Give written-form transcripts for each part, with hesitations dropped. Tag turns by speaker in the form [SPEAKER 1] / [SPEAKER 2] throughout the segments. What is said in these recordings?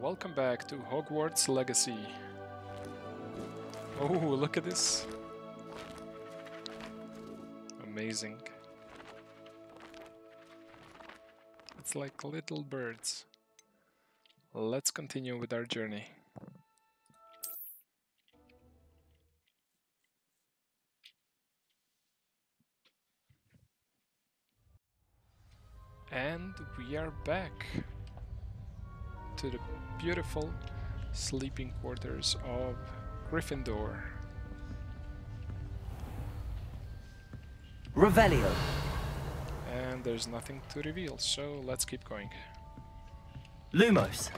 [SPEAKER 1] Welcome back to Hogwarts Legacy. Oh, look at this. Amazing. It's like little birds. Let's continue with our journey. And we are back to the beautiful sleeping quarters of Gryffindor.
[SPEAKER 2] Revelio.
[SPEAKER 1] And there's nothing to reveal, so let's keep going.
[SPEAKER 2] Lumos.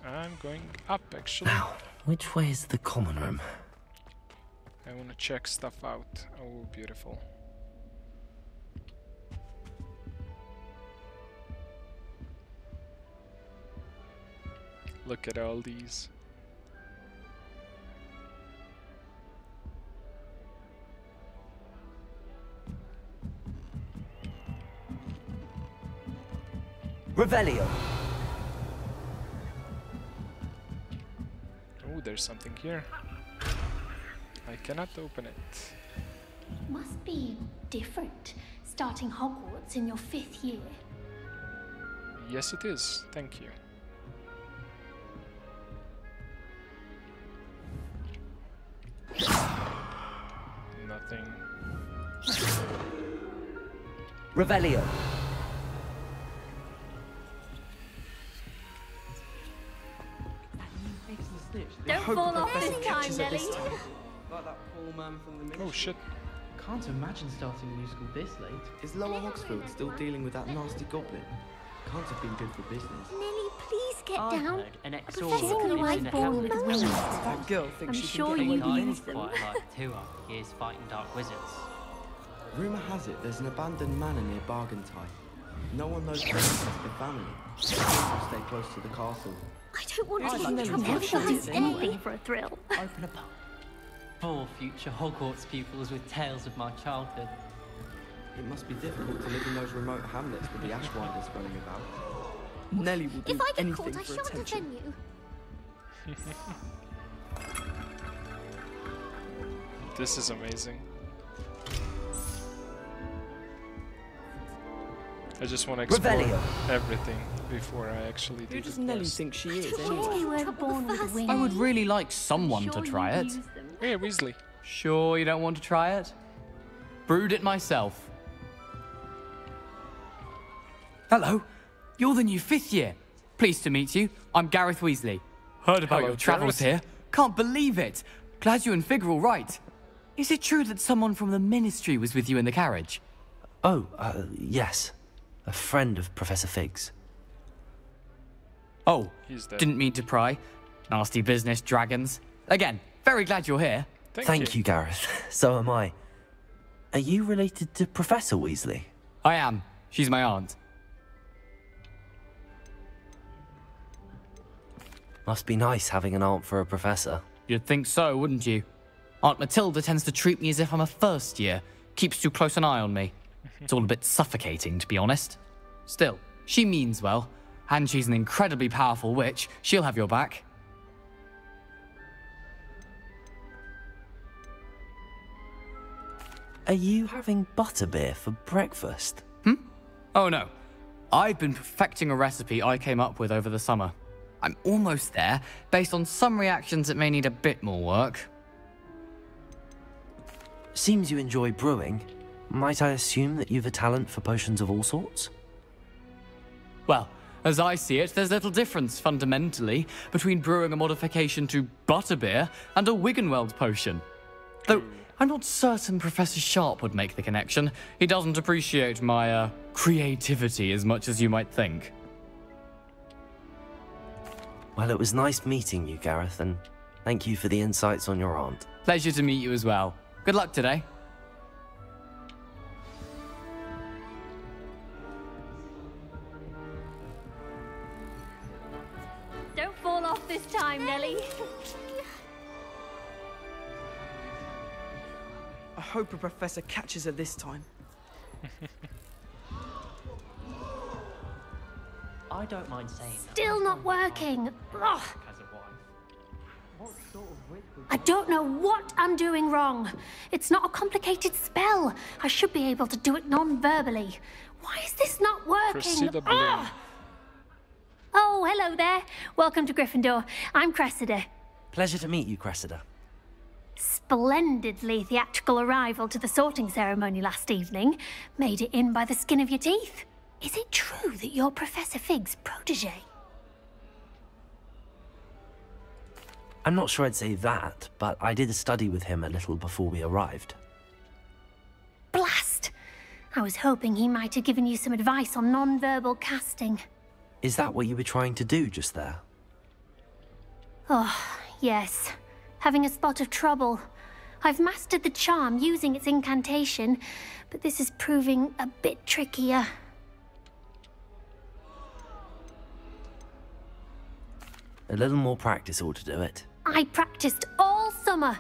[SPEAKER 1] I'm going up, actually.
[SPEAKER 2] Now, which way is the common room?
[SPEAKER 1] I want to check stuff out. Oh, beautiful. Look at all these.
[SPEAKER 2] Revelio.
[SPEAKER 1] Oh, there's something here. I cannot open it.
[SPEAKER 3] Must be different, starting Hogwarts in your 5th year.
[SPEAKER 1] Yes, it is. Thank you. Nothing.
[SPEAKER 2] Revelio.
[SPEAKER 3] Don't fall off this time, Nelly.
[SPEAKER 4] Like that poor man from the ministry.
[SPEAKER 1] Oh shit.
[SPEAKER 5] Can't imagine starting a new school this late.
[SPEAKER 4] Is Lower Hogsfield still dealing with that nasty goblin? Can't have been good for business.
[SPEAKER 3] Nelly, please get
[SPEAKER 5] I
[SPEAKER 3] down.
[SPEAKER 5] heard an
[SPEAKER 3] A
[SPEAKER 5] exorcist
[SPEAKER 3] professor can
[SPEAKER 5] lives
[SPEAKER 3] ride
[SPEAKER 5] in a
[SPEAKER 3] born with
[SPEAKER 5] helmet.
[SPEAKER 3] wings.
[SPEAKER 4] That girl
[SPEAKER 3] I'm
[SPEAKER 4] thinks she
[SPEAKER 3] sure
[SPEAKER 4] can
[SPEAKER 3] you
[SPEAKER 4] get
[SPEAKER 5] I
[SPEAKER 4] away
[SPEAKER 3] use
[SPEAKER 4] with
[SPEAKER 5] quite
[SPEAKER 3] them.
[SPEAKER 5] like too after years fighting dark wizards.
[SPEAKER 4] Rumour has it there's an abandoned manor near Bargentine. No one knows where it's the family. People stay close to the castle.
[SPEAKER 3] I don't want
[SPEAKER 5] I'd
[SPEAKER 3] to
[SPEAKER 5] like
[SPEAKER 3] get
[SPEAKER 5] to
[SPEAKER 3] in trouble
[SPEAKER 5] watch
[SPEAKER 3] for
[SPEAKER 5] this
[SPEAKER 3] anything for a thrill.
[SPEAKER 5] Open a pub. For future Hogwarts pupils with tales of my childhood.
[SPEAKER 4] It must be difficult to live in those remote hamlets with the Ashwinders running about. Nelly will do
[SPEAKER 3] If I get
[SPEAKER 4] anything
[SPEAKER 3] caught, I
[SPEAKER 4] for
[SPEAKER 3] shan't
[SPEAKER 4] attention.
[SPEAKER 3] defend you.
[SPEAKER 1] This is amazing. I just want to explore
[SPEAKER 2] Revelio.
[SPEAKER 1] everything before I actually do
[SPEAKER 4] Who
[SPEAKER 1] the
[SPEAKER 4] does Nelly
[SPEAKER 1] quest.
[SPEAKER 4] think she is
[SPEAKER 3] Surely
[SPEAKER 4] anyway?
[SPEAKER 3] you weren't born with wings.
[SPEAKER 6] I would really like someone
[SPEAKER 3] I'm
[SPEAKER 6] to
[SPEAKER 3] sure
[SPEAKER 6] try
[SPEAKER 3] you
[SPEAKER 6] it.
[SPEAKER 3] use them.
[SPEAKER 1] Hey, Weasley.
[SPEAKER 6] Sure you don't want to try it? Brewed it myself. Hello, you're the new 5th year. Pleased to meet you. I'm Gareth Weasley. Heard about
[SPEAKER 1] Hello,
[SPEAKER 6] your travels
[SPEAKER 1] Gareth.
[SPEAKER 6] here. Can't believe it. Glad you and Fig are all right. Is it true that someone from the Ministry was with you in the carriage?
[SPEAKER 2] Oh, yes. A friend of Professor Fig's.
[SPEAKER 6] Oh,
[SPEAKER 1] He's dead.
[SPEAKER 6] didn't mean to pry. Nasty business, dragons. Again, very glad you're here.
[SPEAKER 2] Thank you, Gareth. So am I. Are you related to Professor Weasley?
[SPEAKER 6] I am. She's my aunt.
[SPEAKER 2] Must be nice having an aunt for a professor.
[SPEAKER 6] You'd think so, wouldn't you? Aunt Matilda tends to treat me as if I'm a first year. Keeps too close an eye on me. It's all a bit suffocating, to be honest. Still, she means well. And she's an incredibly powerful witch. She'll have your back.
[SPEAKER 2] Are you having butterbeer for breakfast?
[SPEAKER 6] Oh no. I've been perfecting a recipe I came up with over the summer. I'm almost there, based on some reactions that may need a bit more work.
[SPEAKER 2] Seems you enjoy brewing. Might I assume that you've a talent for potions of all sorts?
[SPEAKER 6] Well, as I see it, there's little difference, fundamentally, between brewing a modification to butterbeer and a Wiggenweld potion. Though, I'm not certain Professor Sharp would make the connection. He doesn't appreciate my, creativity as much as you might think.
[SPEAKER 2] Well, it was nice meeting you, Gareth, and thank you for the insights on your aunt.
[SPEAKER 6] Pleasure to meet you as well. Good luck today.
[SPEAKER 3] Don't fall off this time, Nelly.
[SPEAKER 4] I hope a professor catches her this time.
[SPEAKER 5] I don't mind saying that.
[SPEAKER 3] Still not working. Ugh.
[SPEAKER 5] As a wife. What sort of wit would
[SPEAKER 3] I don't know what I'm doing wrong. It's not a complicated spell. I should be able to do it non-verbally. Why is this not working?
[SPEAKER 1] Cressida Bloom.
[SPEAKER 3] Ugh. Oh, hello there. Welcome to Gryffindor. I'm Cressida.
[SPEAKER 2] Pleasure to meet you, Cressida.
[SPEAKER 3] Splendidly theatrical arrival to the sorting ceremony last evening. Made it in by the skin of your teeth. Is it true that you're Professor Fig's protege?
[SPEAKER 2] I'm not sure I'd say that, but I did study with him a little before we arrived.
[SPEAKER 3] Blast! I was hoping he might have given you some advice on non-verbal casting.
[SPEAKER 2] Is that what you were trying to do just there?
[SPEAKER 3] Oh, yes. Having a spot of trouble. I've mastered the charm using its incantation, but this is proving a bit trickier.
[SPEAKER 2] A little more practice ought to do it.
[SPEAKER 3] I practiced all summer.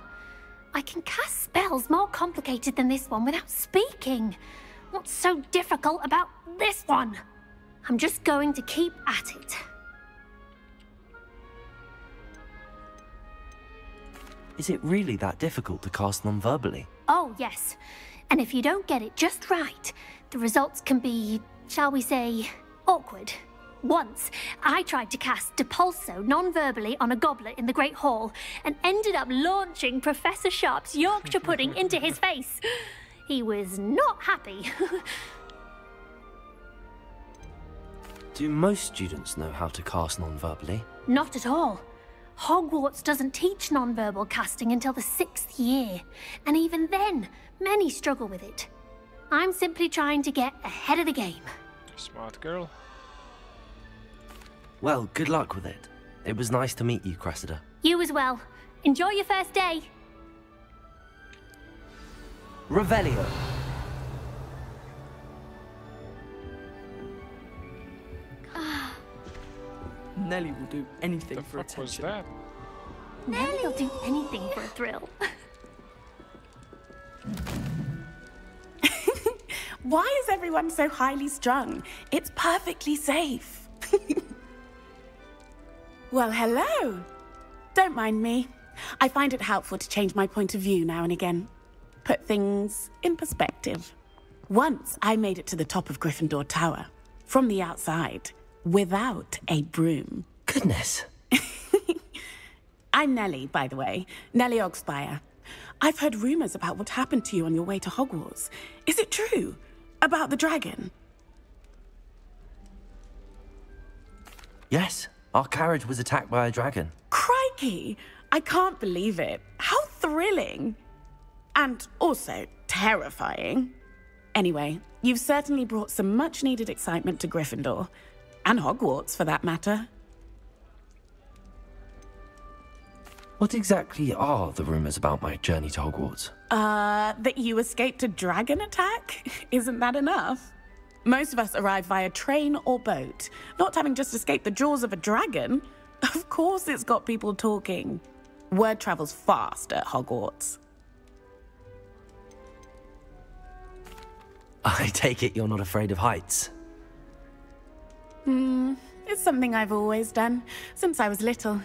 [SPEAKER 3] I can cast spells more complicated than this one without speaking. What's so difficult about this one? I'm just going to keep at it.
[SPEAKER 2] Is it really that difficult to cast non-verbally?
[SPEAKER 3] Oh, yes. And if you don't get it just right, the results can be, shall we say, awkward. Once, I tried to cast Depulso non-verbally on a goblet in the Great Hall and ended up launching Professor Sharp's Yorkshire pudding into his face. He was not happy.
[SPEAKER 2] Do most students know how to cast non-verbally?
[SPEAKER 3] Not at all. Hogwarts doesn't teach non-verbal casting until the 6th year, and even then, many struggle with it. I'm simply trying to get ahead of the game.
[SPEAKER 1] Smart girl.
[SPEAKER 2] Well, good luck with it. It was nice to meet you, Cressida.
[SPEAKER 3] You as well. Enjoy your first day.
[SPEAKER 2] Revelio.
[SPEAKER 7] Nelly will do anything
[SPEAKER 1] The
[SPEAKER 7] for
[SPEAKER 1] fuck was
[SPEAKER 7] attention.
[SPEAKER 1] that?
[SPEAKER 3] Nelly'll do anything for a thrill.
[SPEAKER 8] Why is everyone so highly strung? It's perfectly safe. Well, hello. Don't mind me. I find it helpful to change my point of view now and again. Put things in perspective. Once I made it to the top of Gryffindor Tower, from the outside, without a broom.
[SPEAKER 2] Goodness.
[SPEAKER 8] I'm Nelly, by the way. Nelly Ogspire. I've heard rumors about what happened to you on your way to Hogwarts. Is it true? About the dragon?
[SPEAKER 2] Yes, our carriage was attacked by a dragon.
[SPEAKER 8] Crikey! I can't believe it. How thrilling! And also terrifying. Anyway, you've certainly brought some much-needed excitement to Gryffindor. And Hogwarts, for that matter.
[SPEAKER 2] What exactly are the rumors about my journey to Hogwarts?
[SPEAKER 8] That you escaped a dragon attack? Isn't that enough? Most of us arrive via train or boat, not having just escaped the jaws of a dragon. Of course it's got people talking. Word travels fast at Hogwarts.
[SPEAKER 2] I take it you're not afraid of heights.
[SPEAKER 8] It's something I've always done, since I was little.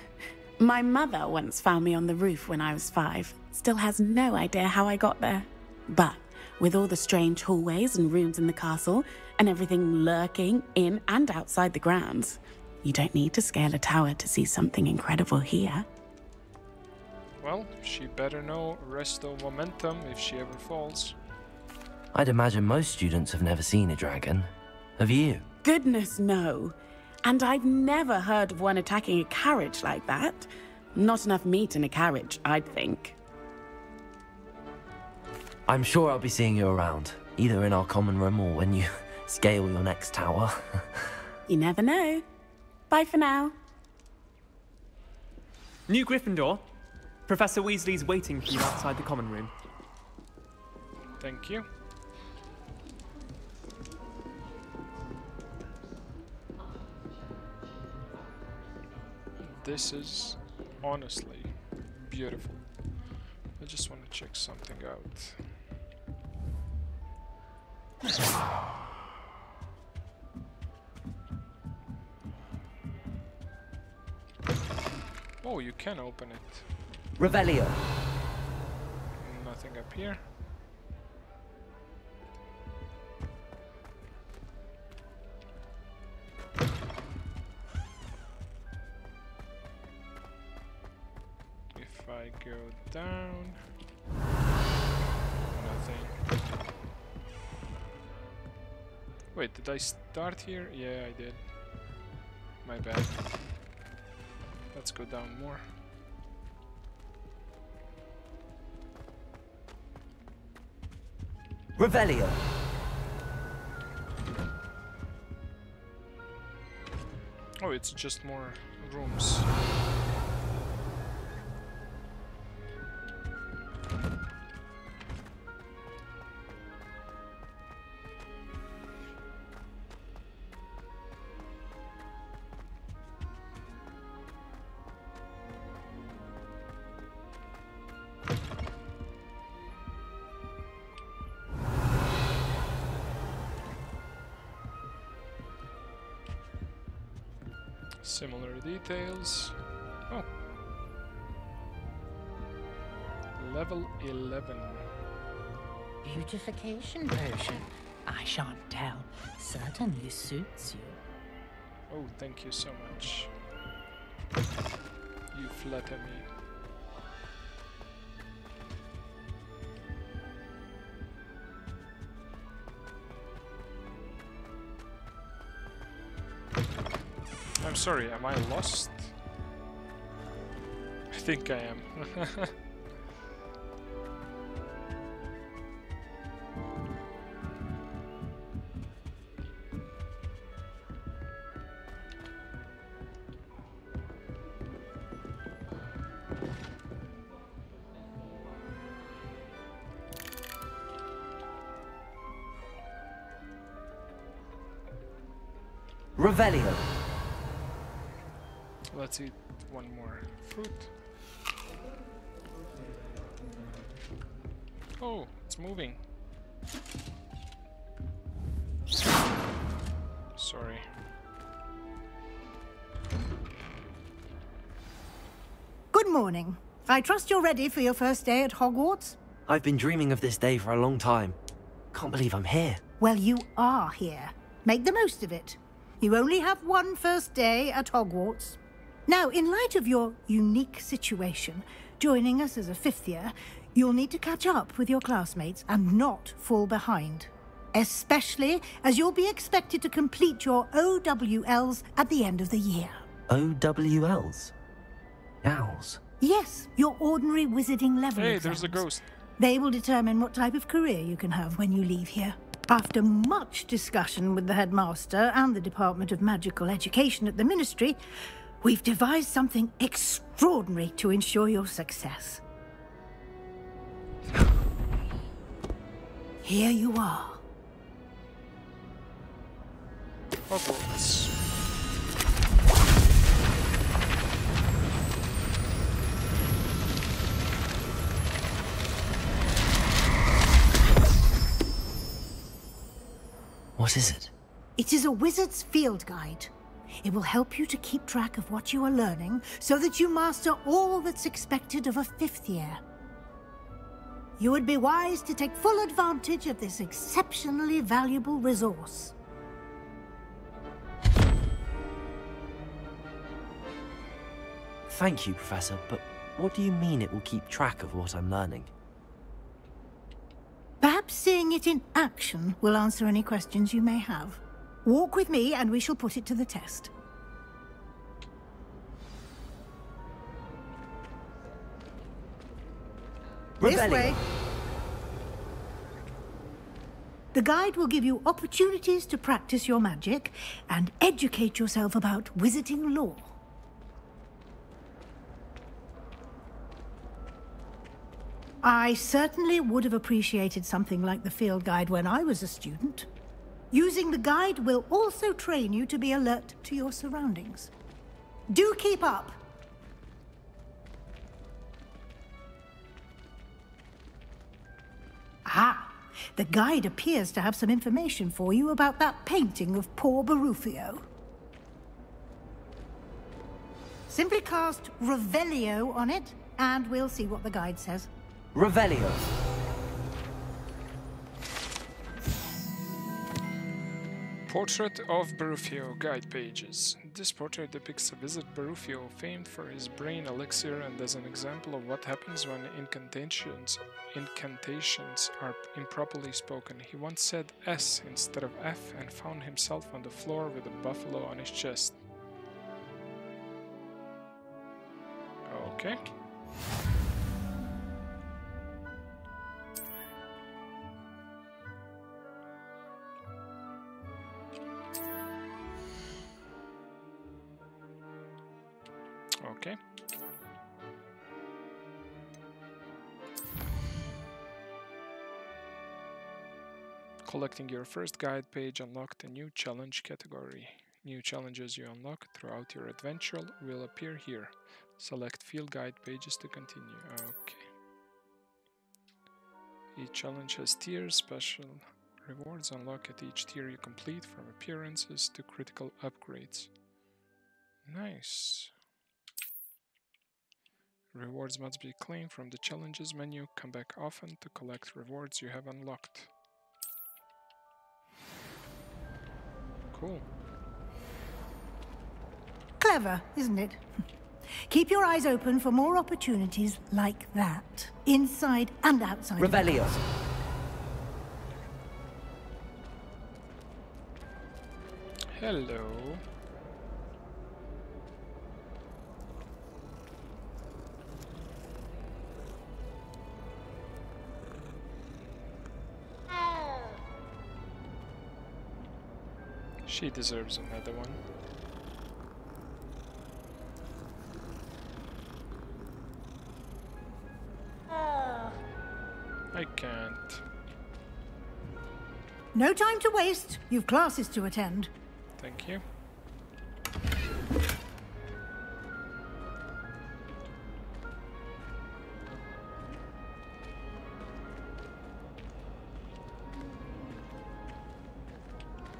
[SPEAKER 8] My mother once found me on the roof when I was 5. Still has no idea how I got there. But with all the strange hallways and rooms in the castle, and everything lurking in and outside the grounds, you don't need to scale a tower to see something incredible here.
[SPEAKER 1] Well, she better know resto momentum if she ever falls.
[SPEAKER 2] I'd imagine most students have never seen a dragon. Have you?
[SPEAKER 8] Goodness, no. And I've never heard of one attacking a carriage like that. Not enough meat in a carriage, I'd think.
[SPEAKER 2] I'm sure I'll be seeing you around, either in our common room or when you scale your next tower.
[SPEAKER 8] You never know. Bye for now.
[SPEAKER 7] New Gryffindor. Professor Weasley's waiting for you outside the common room.
[SPEAKER 1] Thank you. This is honestly beautiful. I just want to check something out. Oh, you can open it.
[SPEAKER 2] Revelio.
[SPEAKER 1] Nothing up here. If I go down, nothing. Wait, did I start here? Yeah, I did. My bad. Let's go down more.
[SPEAKER 2] Revelio.
[SPEAKER 1] Oh, it's just more rooms. Similar details. Oh. Level 11.
[SPEAKER 9] Beautification potion. I shan't tell. Certainly suits you.
[SPEAKER 1] Oh, thank you so much. You flatter me. I'm sorry, am I lost? I think I am.
[SPEAKER 2] Revelio.
[SPEAKER 1] Let's eat one more fruit. Oh, it's moving. Sorry.
[SPEAKER 10] Good morning. I trust you're ready for your first day at Hogwarts?
[SPEAKER 2] I've been dreaming of this day for a long time. Can't believe I'm here.
[SPEAKER 10] Well, you are here. Make the most of it. You only have one first day at Hogwarts. Now, in light of your unique situation, joining us as a fifth year, you'll need to catch up with your classmates and not fall behind. Especially as you'll be expected to complete your OWLs at the end of the year.
[SPEAKER 2] OWLs? Owls?
[SPEAKER 10] Yes, your ordinary wizarding level
[SPEAKER 1] Hey,
[SPEAKER 10] exams.
[SPEAKER 1] there's a ghost.
[SPEAKER 10] They will determine what type of career you can have when you leave here. After much discussion with the headmaster and the Department of Magical Education at the Ministry, we've devised something extraordinary to ensure your success. Here you are.
[SPEAKER 1] Hogwarts.
[SPEAKER 2] What is it?
[SPEAKER 10] It is a wizard's field guide. It will help you to keep track of what you are learning so that you master all that's expected of a fifth year. You would be wise to take full advantage of this exceptionally valuable resource.
[SPEAKER 2] Thank you, Professor, but what do you mean it will keep track of what I'm learning?
[SPEAKER 10] Perhaps seeing it in action will answer any questions you may have. Walk with me and we shall put it to the test. This way. The guide will give you opportunities to practice your magic and educate yourself about wizarding lore. I certainly would have appreciated something like the field guide when I was a student. Using the guide will also train you to be alert to your surroundings. Do keep up! Ah, the guide appears to have some information for you about that painting of poor Barufio. Simply cast Revelio on it, and we'll see what the guide says.
[SPEAKER 2] Revelio.
[SPEAKER 1] Portrait of Barufio guide pages. This portrait depicts a wizard Barufio, famed for his brain elixir, and as an example of what happens when incantations are improperly spoken. He once said S instead of F and found himself on the floor with a buffalo on his chest. Okay. Okay. Collecting your first guide page unlocked a new challenge category. New challenges you unlock throughout your adventure will appear here. Select field guide pages to continue. Okay. Each challenge has tiers. Special rewards unlock at each tier you complete, from appearances to critical upgrades. Nice. Rewards must be claimed from the challenges menu. Come back often to collect rewards you have unlocked. Cool.
[SPEAKER 10] Clever, isn't it? Keep your eyes open for more opportunities like that, inside and outside.
[SPEAKER 2] Revelio.
[SPEAKER 1] Hello. She deserves another one. I can't.
[SPEAKER 10] No time to waste. You've classes to attend.
[SPEAKER 1] Thank you.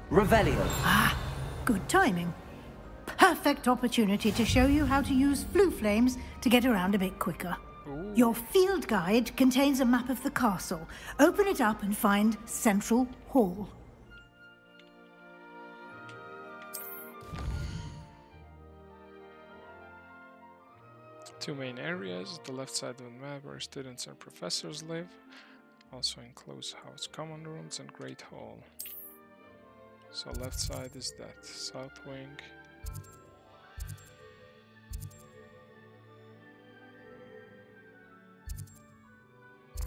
[SPEAKER 2] Revelio.
[SPEAKER 10] Ah, good timing. Perfect opportunity to show you how to use flue flames to get around a bit quicker.
[SPEAKER 1] Ooh.
[SPEAKER 10] Your field guide contains a map of the castle. Open it up and find Central Hall.
[SPEAKER 1] Two main areas, the left side of the map where students and professors live, also enclosed house common rooms and Great Hall. So left side is that, south wing.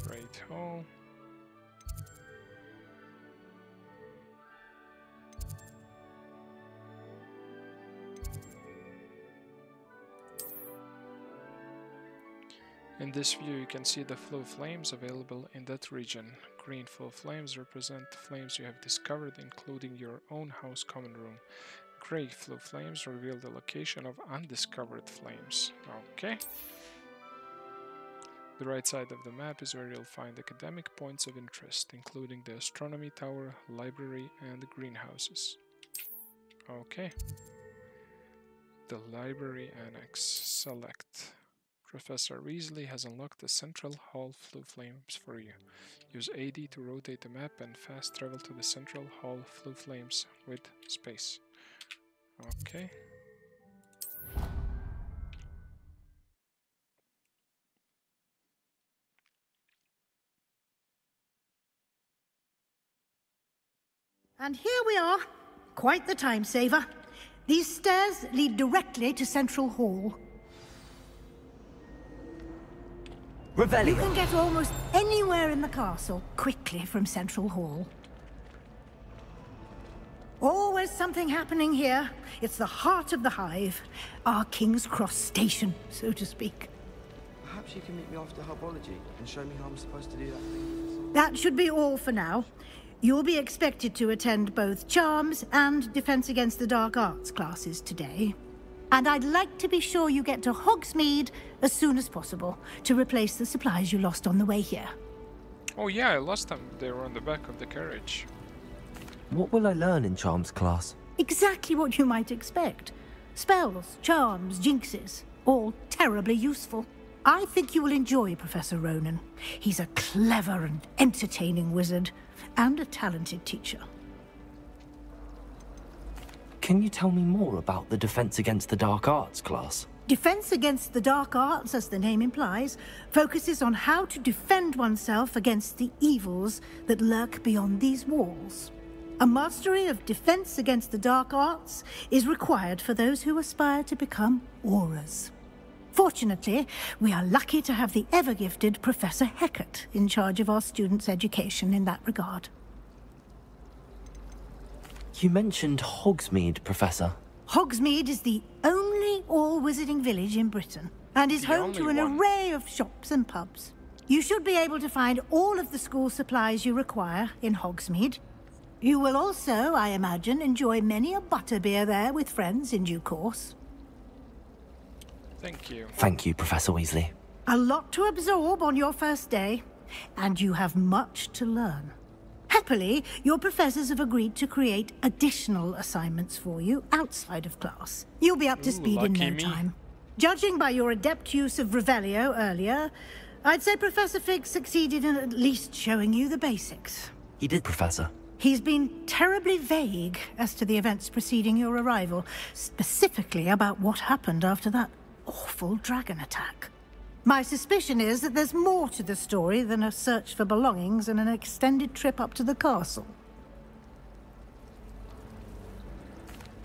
[SPEAKER 1] Great Hall. In this view you can see the flue flames available in that region. Green flue flames represent the flames you have discovered, including your own house common room. Grey flue flames reveal the location of undiscovered flames. Okay. The right side of the map is where you'll find academic points of interest, including the astronomy tower, library, and the greenhouses. Okay. The library annex. Select. Professor Weasley has unlocked the Central Hall flue flames for you. Use AD to rotate the map and fast travel to the Central Hall flue flames with space. Okay.
[SPEAKER 10] And here we are. Quite the time saver. These stairs lead directly to Central Hall.
[SPEAKER 2] Revelio.
[SPEAKER 10] You can get almost anywhere in the castle quickly from Central Hall. Always something happening here. It's the heart of the hive. Our King's Cross station, so to speak.
[SPEAKER 4] Perhaps you can meet me after herbology and show me how I'm supposed to do that thing.
[SPEAKER 10] That should be all for now. You'll be expected to attend both Charms and Defense Against the Dark Arts classes today. And I'd like to be sure you get to Hogsmeade as soon as possible to replace the supplies you lost on the way here.
[SPEAKER 1] Oh yeah, I lost them. They were on the back of the carriage.
[SPEAKER 2] What will I learn in Charms class?
[SPEAKER 10] Exactly what you might expect. Spells, charms, jinxes, all terribly useful. I think you will enjoy Professor Ronan. He's a clever and entertaining wizard, and a talented teacher.
[SPEAKER 2] Can you tell me more about the Defense Against the Dark Arts class?
[SPEAKER 10] Defense Against the Dark Arts, as the name implies, focuses on how to defend oneself against the evils that lurk beyond these walls. A mastery of Defense Against the Dark Arts is required for those who aspire to become auras. Fortunately, we are lucky to have the ever-gifted Professor Hecat in charge of our students' education in that regard.
[SPEAKER 2] You mentioned Hogsmeade, Professor.
[SPEAKER 10] Hogsmeade is the only all-wizarding village in Britain, and is home to an array of shops and pubs. You should be able to find all of the school supplies you require in Hogsmeade. You will also, I imagine, enjoy many a butterbeer there with friends in due course.
[SPEAKER 1] Thank you.
[SPEAKER 2] Thank you, Professor Weasley.
[SPEAKER 10] A lot to absorb on your first day, and you have much to learn. Happily, your professors have agreed to create additional assignments for you outside of class. You'll be up to speed in no time. Judging by your adept use of Revelio earlier, I'd say Professor Fig succeeded in at least showing you the basics.
[SPEAKER 2] He did, Professor.
[SPEAKER 10] He's been terribly vague as to the events preceding your arrival, specifically about what happened after that awful dragon attack. My suspicion is that there's more to the story than a search for belongings and an extended trip up to the castle.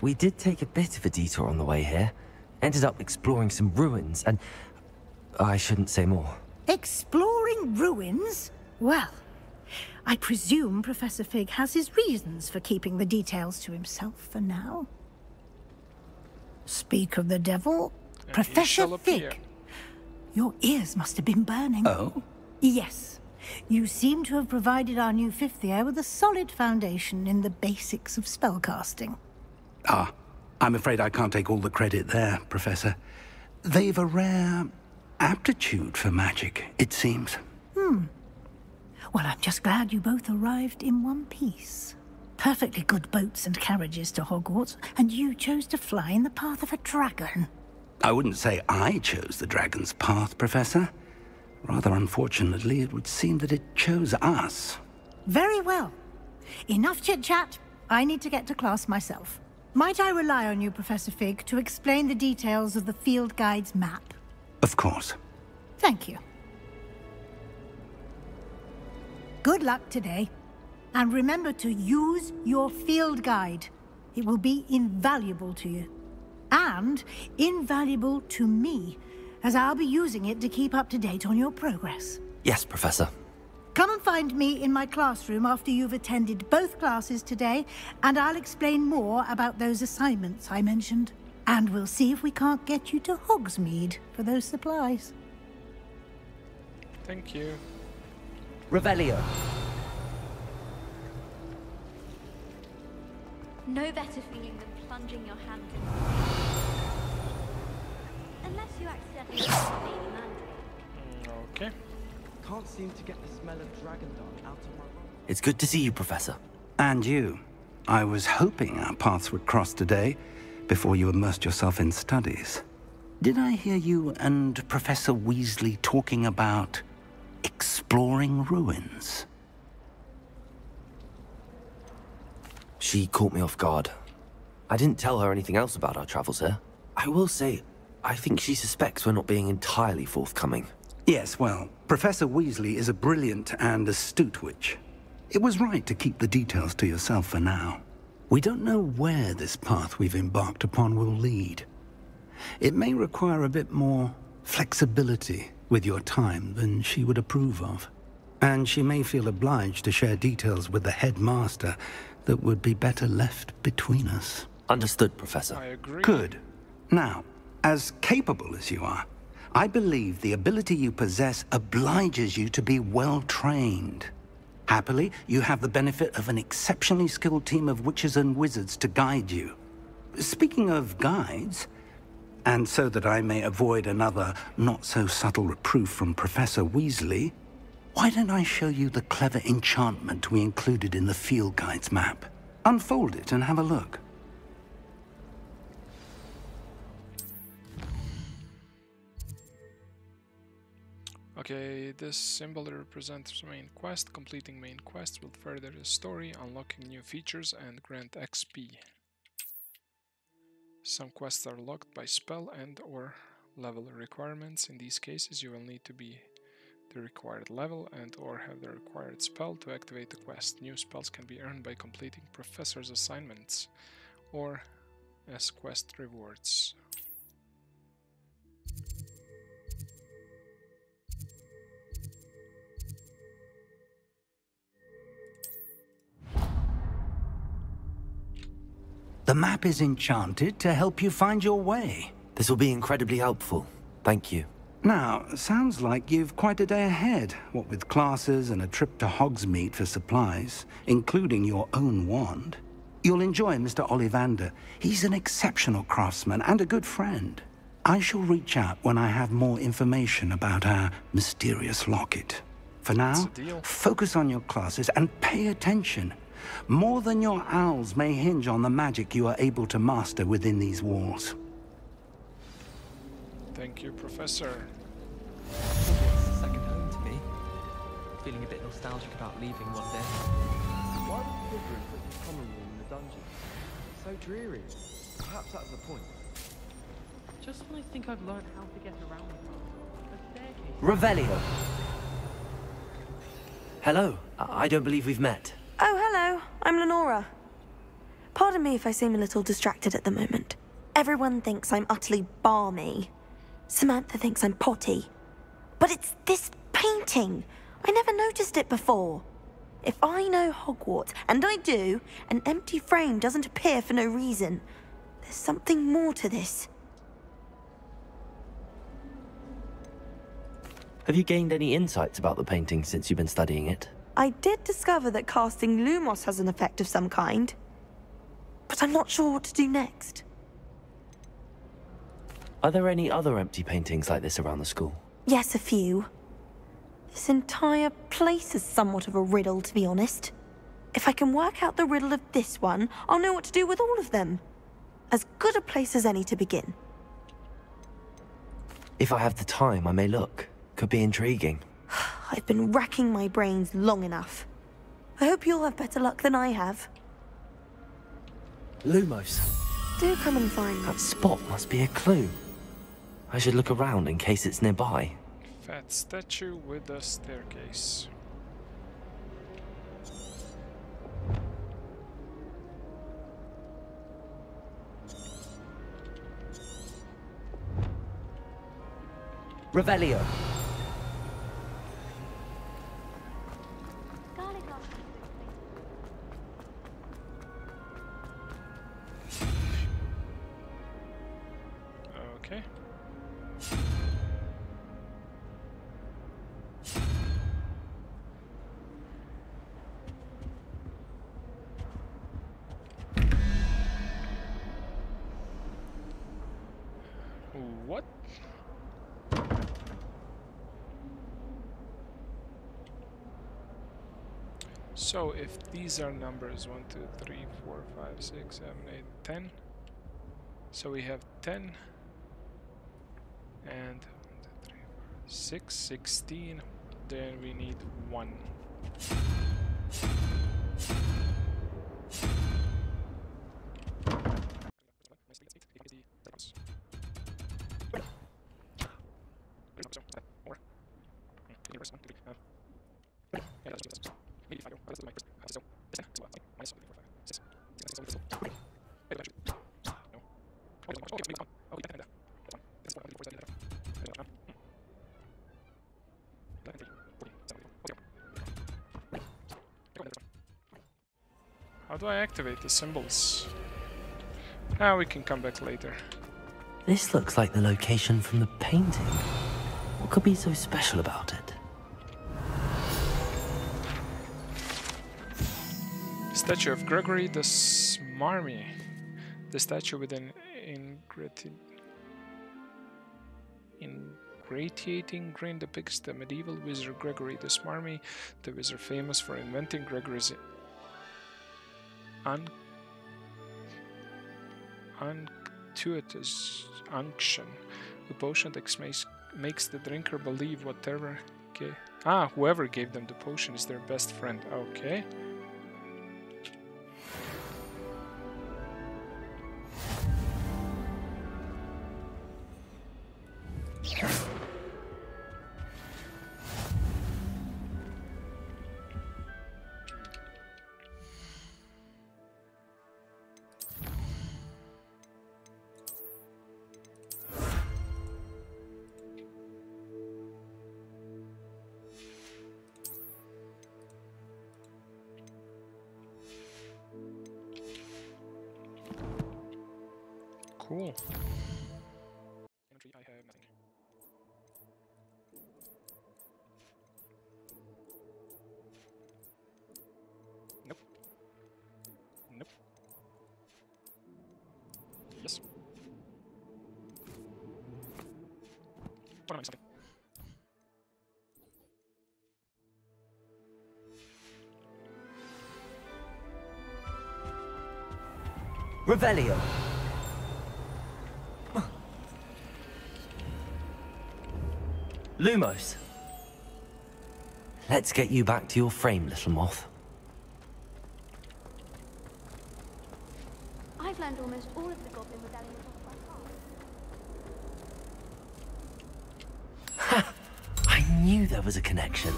[SPEAKER 2] We did take a bit of a detour on the way here. Ended up exploring some ruins, and I shouldn't say more.
[SPEAKER 10] Exploring ruins? Well, I presume Professor Fig has his reasons for keeping the details to himself for now. Speak of the devil, Professor Fig. Your ears must have been burning.
[SPEAKER 11] Oh?
[SPEAKER 10] Yes. You seem to have provided our new fifth year with a solid foundation in the basics of spellcasting.
[SPEAKER 11] Ah, I'm afraid I can't take all the credit there, Professor. They've a rare aptitude for magic, it seems.
[SPEAKER 10] Well, I'm just glad you both arrived in one piece. Perfectly good boats and carriages to Hogwarts, and you chose to fly in the path of a dragon.
[SPEAKER 11] I wouldn't say I chose the dragon's path, Professor. Rather unfortunately, it would seem that it chose us.
[SPEAKER 10] Very well. Enough chit-chat. I need to get to class myself. Might I rely on you, Professor Fig, to explain the details of the field guide's map?
[SPEAKER 11] Of course.
[SPEAKER 10] Thank you. Good luck today. And remember to use your field guide. It will be invaluable to you. And invaluable to me, as I'll be using it to keep up to date on your progress.
[SPEAKER 2] Yes, Professor.
[SPEAKER 10] Come and find me in my classroom after you've attended both classes today, and I'll explain more about those assignments I mentioned. And we'll see if we can't get you to Hogsmeade for those supplies.
[SPEAKER 1] Thank you.
[SPEAKER 2] Revelio.
[SPEAKER 12] No better feeling than plunging your hand in. Unless you accidentally use the baby mandrake.
[SPEAKER 1] Okay.
[SPEAKER 4] Can't seem to get the smell of dragon dung out of my room.
[SPEAKER 2] It's good to see you, Professor.
[SPEAKER 11] And you. I was hoping our paths would cross today, before you immersed yourself in studies. Did I hear you and Professor Weasley talking about exploring ruins?
[SPEAKER 2] She caught me off guard. I didn't tell her anything else about our travels here. I will say, I think she suspects we're not being entirely forthcoming.
[SPEAKER 11] Yes, well, Professor Weasley is a brilliant and astute witch. It was right to keep the details to yourself for now. We don't know where this path we've embarked upon will lead. It may require a bit more flexibility with your time than she would approve of. And she may feel obliged to share details with the headmaster that would be better left between us.
[SPEAKER 2] Understood, Professor.
[SPEAKER 1] I agree.
[SPEAKER 11] Good. Now, as capable as you are, I believe the ability you possess obliges you to be well-trained. Happily, you have the benefit of an exceptionally skilled team of witches and wizards to guide you. Speaking of guides, and so that I may avoid another not-so-subtle reproof from Professor Weasley, why don't I show you the clever enchantment we included in the field guide's map? Unfold it and have a look.
[SPEAKER 1] Okay, this symbol represents main quest. Completing main quest will further the story, unlocking new features and grant XP. Some quests are locked by spell and or level requirements. In these cases, you will need to be the required level and or have the required spell to activate the quest. New spells can be earned by completing professor's assignments or as quest rewards.
[SPEAKER 11] The map is enchanted to help you find your way.
[SPEAKER 2] This will be incredibly helpful. Thank you.
[SPEAKER 11] Now, sounds like you've quite a day ahead, what with classes and a trip to Hogsmeade for supplies, including your own wand. You'll enjoy Mr. Ollivander. He's an exceptional craftsman and a good friend. I shall reach out when I have more information about our mysterious locket. For now, focus on your classes and pay attention. More than your owls may hinge on the magic you are able to master within these walls.
[SPEAKER 1] Thank you, Professor.
[SPEAKER 4] Hogwarts is second home to me. Feeling a bit nostalgic about leaving one day. Why would Slytherin put this common room in the dungeon? So dreary. Perhaps that's the point.
[SPEAKER 7] Just when I think I've learned how to get around the castle, the staircase...
[SPEAKER 2] Revelio! Hello. I don't believe we've met.
[SPEAKER 13] Oh, hello. I'm Lenora. Pardon me if I seem a little distracted at the moment. Everyone thinks I'm utterly balmy. Samantha thinks I'm potty. But it's this painting. I never noticed it before. If I know Hogwarts, and I do, an empty frame doesn't appear for no reason. There's something more to this.
[SPEAKER 2] Have you gained any insights about the painting since you've been studying it?
[SPEAKER 13] I did discover that casting Lumos has an effect of some kind. But I'm not sure what to do next.
[SPEAKER 2] Are there any other empty paintings like this around the school?
[SPEAKER 13] Yes, a few. This entire place is somewhat of a riddle, to be honest. If I can work out the riddle of this one, I'll know what to do with all of them. As good a place as any to begin.
[SPEAKER 2] If I have the time, I may look. Could be intriguing.
[SPEAKER 13] I've been racking my brains long enough. I hope you'll have better luck than I have.
[SPEAKER 2] Lumos.
[SPEAKER 13] Do come and find me.
[SPEAKER 2] That spot must be a clue. I should look around in case it's nearby.
[SPEAKER 1] Fat statue with a staircase.
[SPEAKER 2] Revelio.
[SPEAKER 1] Okay. What? So if these are numbers 1, 2, 3, 4, 5, 6, 7, 8, 10. So we have 10 and 6, 16. Then we need 1. How do I activate the symbols? Ah, we can come back later.
[SPEAKER 2] This looks like the location from the painting. What could be so special about it?
[SPEAKER 1] Statue of Gregory the Smarmy. The statue with an ingratiating grin depicts the medieval wizard Gregory the Smarmy, the wizard famous for inventing Gregory's unctuous unction, a potion that makes the drinker believe whatever. Okay. Ah, whoever gave them the potion is their best friend. Okay. Cool. I have nothing. Nope. Nope. Yes. What am I missing?
[SPEAKER 2] Revelio. Lumos. Let's get you back to your frame, little moth.
[SPEAKER 12] I've learned almost all of the goblin medallions off by heart.
[SPEAKER 2] I knew there was a connection.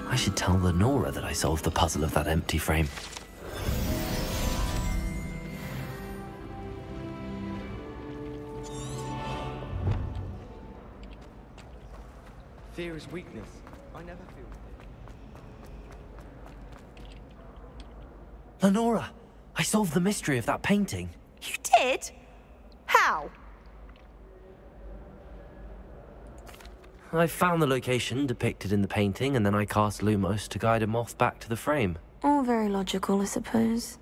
[SPEAKER 2] I should tell Lenora that I solved the puzzle of that empty frame.
[SPEAKER 4] Fear is weakness. I never feel fear.
[SPEAKER 2] Lenora, I solved the mystery of that painting.
[SPEAKER 13] You did? How?
[SPEAKER 2] I found the location depicted in the painting, and then I cast Lumos to guide a moth back to the frame.
[SPEAKER 13] All very logical, I suppose.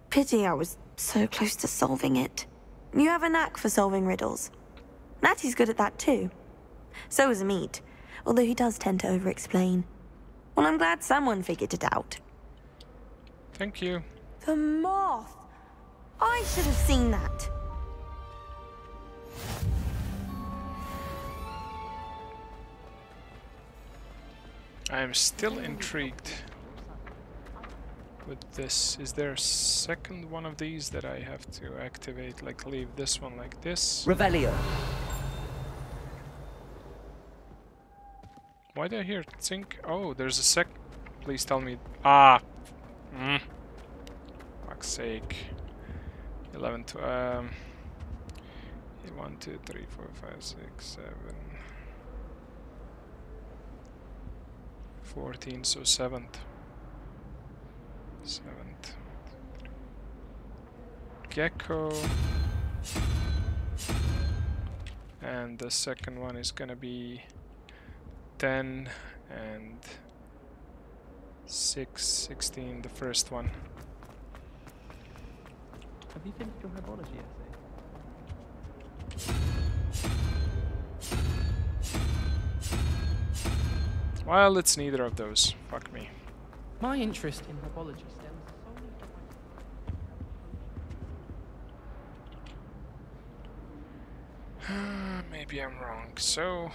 [SPEAKER 13] Pity I was so close to solving it. You have a knack for solving riddles. Natty's good at that too. So is Meat, although he does tend to over-explain. Well, I'm glad someone figured it out.
[SPEAKER 1] Thank you.
[SPEAKER 13] The moth! I should have seen that.
[SPEAKER 1] I am still intrigued with this. Is there a second one of these that I have to activate? Like leave this one like this?
[SPEAKER 2] Revelio.
[SPEAKER 1] Why did I hear think? Oh, there's a sec. Please tell me. Ah. Fuck's sake. 11 to 1, 2, 3, 4, 5, 6, 7. 14, so 7th. 7th. Gecko. And the second one is gonna be 10 and 6, 16, the first one.
[SPEAKER 4] Have you finished your herbology essay?
[SPEAKER 1] Well, it's neither of those. Fuck me.
[SPEAKER 5] My interest in herbology stems solely
[SPEAKER 1] Maybe I'm wrong. So...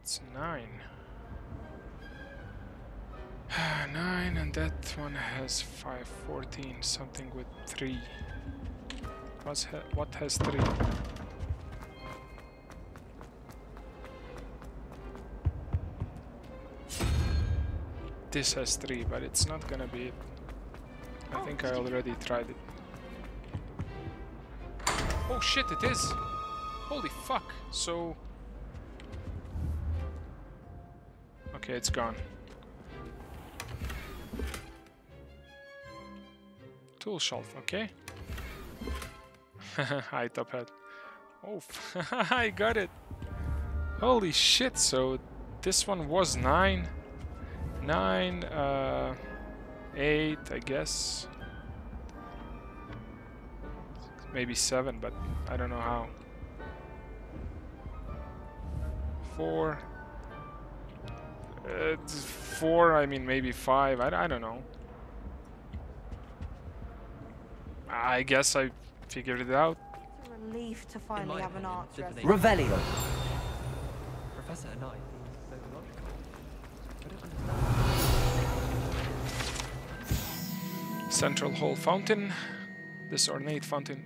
[SPEAKER 1] It's 9. 9, and that This one has 514, something with 3. What has 3? This has 3, but it's not gonna be it. I think I already tried it. Oh shit, it is! Holy fuck! So... okay, it's gone. Tool shelf, okay. Hi, top hat. Oh, I got it! Holy shit, so this one was 9. 9, 8, I guess. Maybe 7, but I don't know how. 4. 4, I mean maybe 5, I don't know. I guess I figured it out.
[SPEAKER 13] It's a relief to finally have an art dress.
[SPEAKER 2] Revelio.
[SPEAKER 4] Professor and I seem so logical. I don't understand.
[SPEAKER 1] Central Hall Fountain. This ornate fountain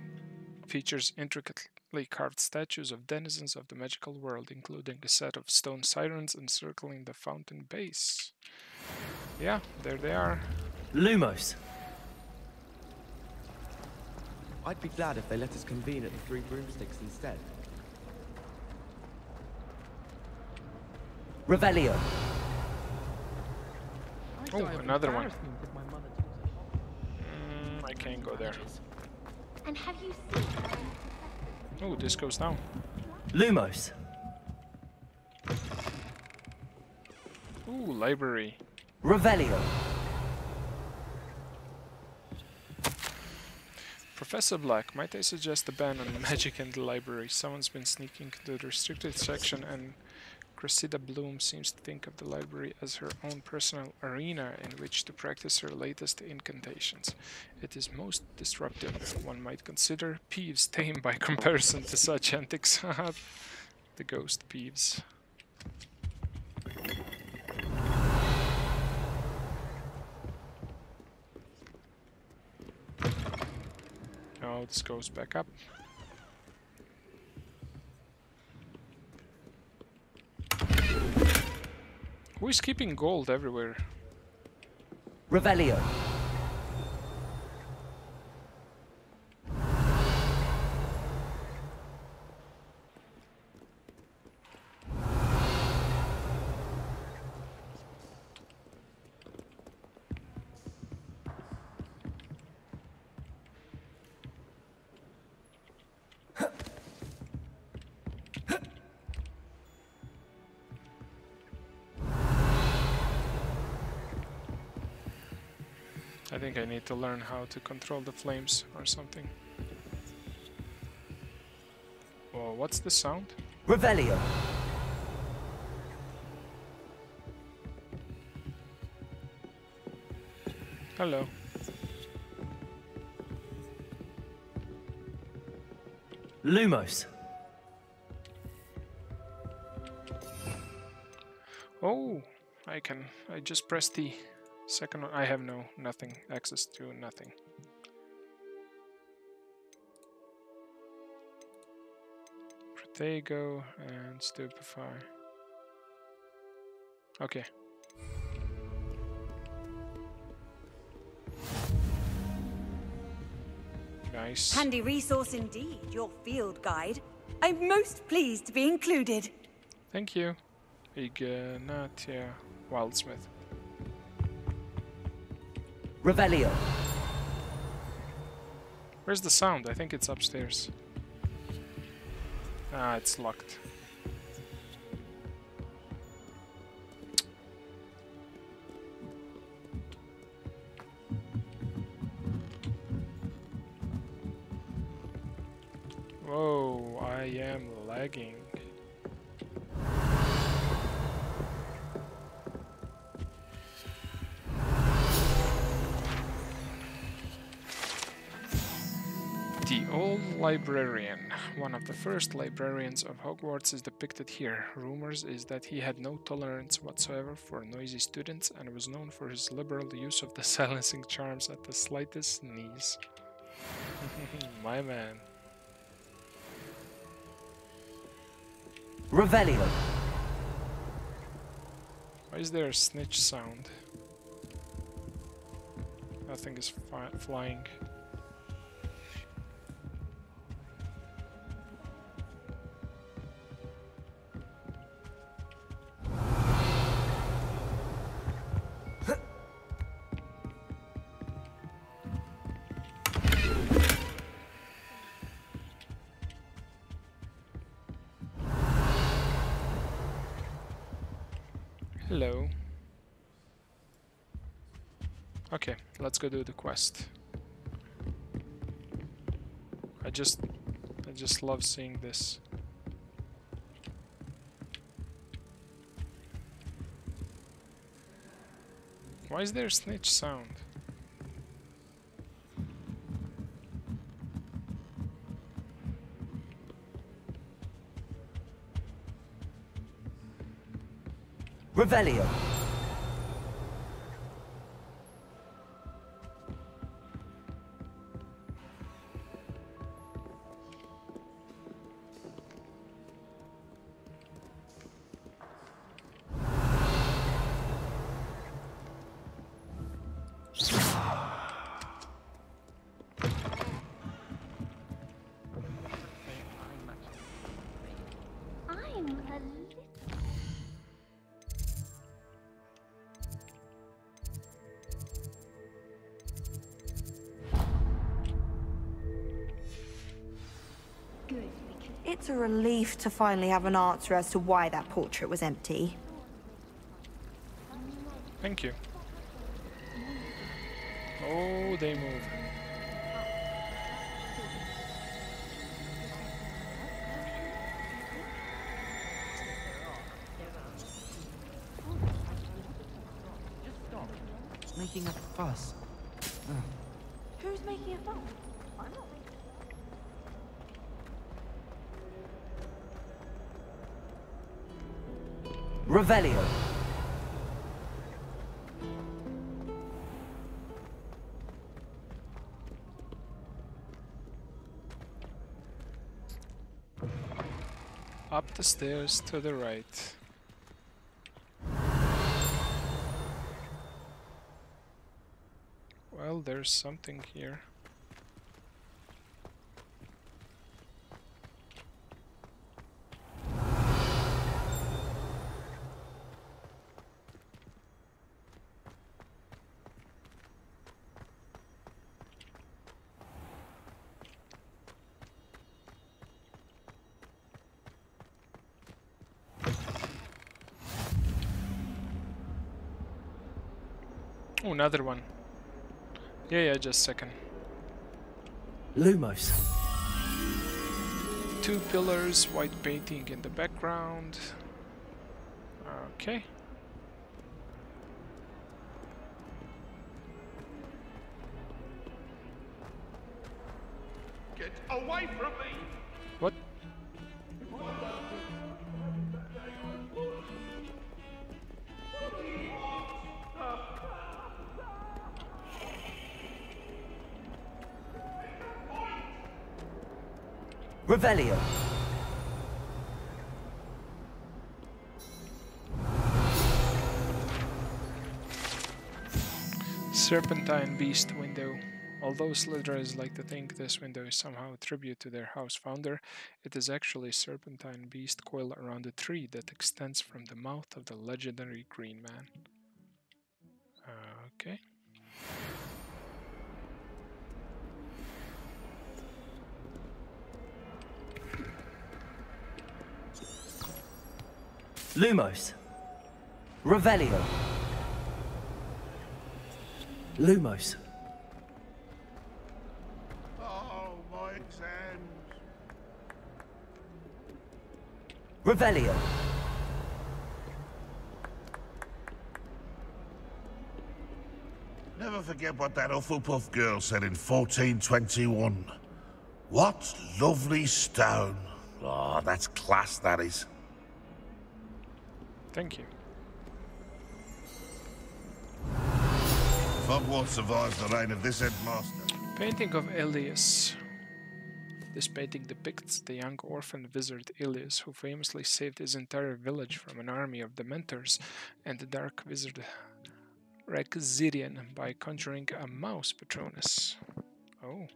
[SPEAKER 1] features intricately carved statues of denizens of the magical world, including a set of stone sirens encircling the fountain base. Yeah, there they are.
[SPEAKER 2] Lumos.
[SPEAKER 4] I'd be glad if they let us convene at the Three Broomsticks instead.
[SPEAKER 2] Revelio.
[SPEAKER 1] Oh, another one. I can't go there.
[SPEAKER 12] And have you seen her?
[SPEAKER 1] Oh, this goes down.
[SPEAKER 2] Lumos.
[SPEAKER 1] Ooh, library.
[SPEAKER 2] Revelio.
[SPEAKER 1] Professor Black, might I suggest a ban on magic in the library? Someone's been sneaking into the restricted section, and Cressida Bloom seems to think of the library as her own personal arena in which to practice her latest incantations. It is most disruptive. One might consider Peeves tame by comparison to such antics. The ghost Peeves. Now this goes back up. Who is keeping gold everywhere?
[SPEAKER 2] Revelio.
[SPEAKER 1] I think I need to learn how to control the flames or something. Oh, what's the sound?
[SPEAKER 2] Revelio.
[SPEAKER 1] Hello.
[SPEAKER 2] Lumos.
[SPEAKER 1] Oh, I just pressed the second one. I have nothing, access to nothing. Protego and Stupefy. Okay. Nice.
[SPEAKER 14] Handy resource indeed, your field guide. I'm most pleased to be included.
[SPEAKER 1] Thank you. Ignatia Wildsmith.
[SPEAKER 2] Revelio.
[SPEAKER 1] Where's the sound? I think it's upstairs. Ah, it's locked. Whoa, I am lagging. The old librarian. One of the first librarians of Hogwarts is depicted here. Rumors is that he had no tolerance whatsoever for noisy students and was known for his liberal use of the silencing charms at the slightest sneeze. My man.
[SPEAKER 2] Revelio.
[SPEAKER 1] Why is there a snitch sound? Nothing is flying. Hello. Okay, let's go do the quest. I just love seeing this. Why is there a snitch sound?
[SPEAKER 2] Revelio.
[SPEAKER 13] It's a relief to finally have an answer as to why that portrait was empty.
[SPEAKER 1] Thank you. Oh, they move.
[SPEAKER 4] Making a fuss.
[SPEAKER 13] Who's making a fuss? I'm not.
[SPEAKER 2] Revelio.
[SPEAKER 1] Up the stairs to the right. Well, there's something here. Oh, another one. Yeah, just a second.
[SPEAKER 2] Lumos.
[SPEAKER 1] Two pillars, white painting in the background. Okay.
[SPEAKER 15] Get away from me!
[SPEAKER 1] What?
[SPEAKER 2] Revelio.
[SPEAKER 1] Serpentine Beast window. Although Slytherins like to think this window is somehow a tribute to their house founder, it is actually a serpentine beast coiled around a tree that extends from the mouth of the legendary Green Man. Okay.
[SPEAKER 2] Lumos. Revelio. Lumos.
[SPEAKER 15] Oh, my exams.
[SPEAKER 2] Revelio.
[SPEAKER 15] Never forget what that Hufflepuff girl said in 1421. What lovely stone. Oh, that's class, that is.
[SPEAKER 1] Thank you.
[SPEAKER 15] Hogwarts survives the reign of this headmaster.
[SPEAKER 1] Painting of Elias. This painting depicts the young orphan wizard Elias, who famously saved his entire village from an army of Dementors and the dark wizard Rexidian by conjuring a mouse Patronus. Oh.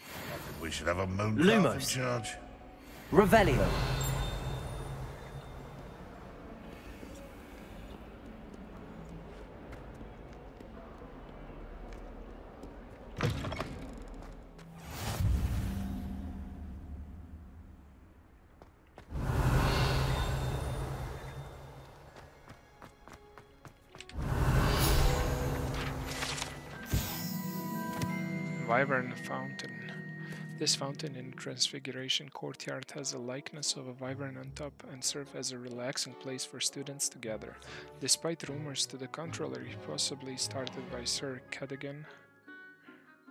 [SPEAKER 15] I think we should have a moon calf in
[SPEAKER 2] Lumos.
[SPEAKER 15] charge.
[SPEAKER 2] Revelio.
[SPEAKER 1] Wyvern Fountain. This fountain in the Transfiguration Courtyard has a likeness of a wyvern on top and serves as a relaxing place for students to gather. Despite rumors to the contrary, possibly started by Sir Cadogan,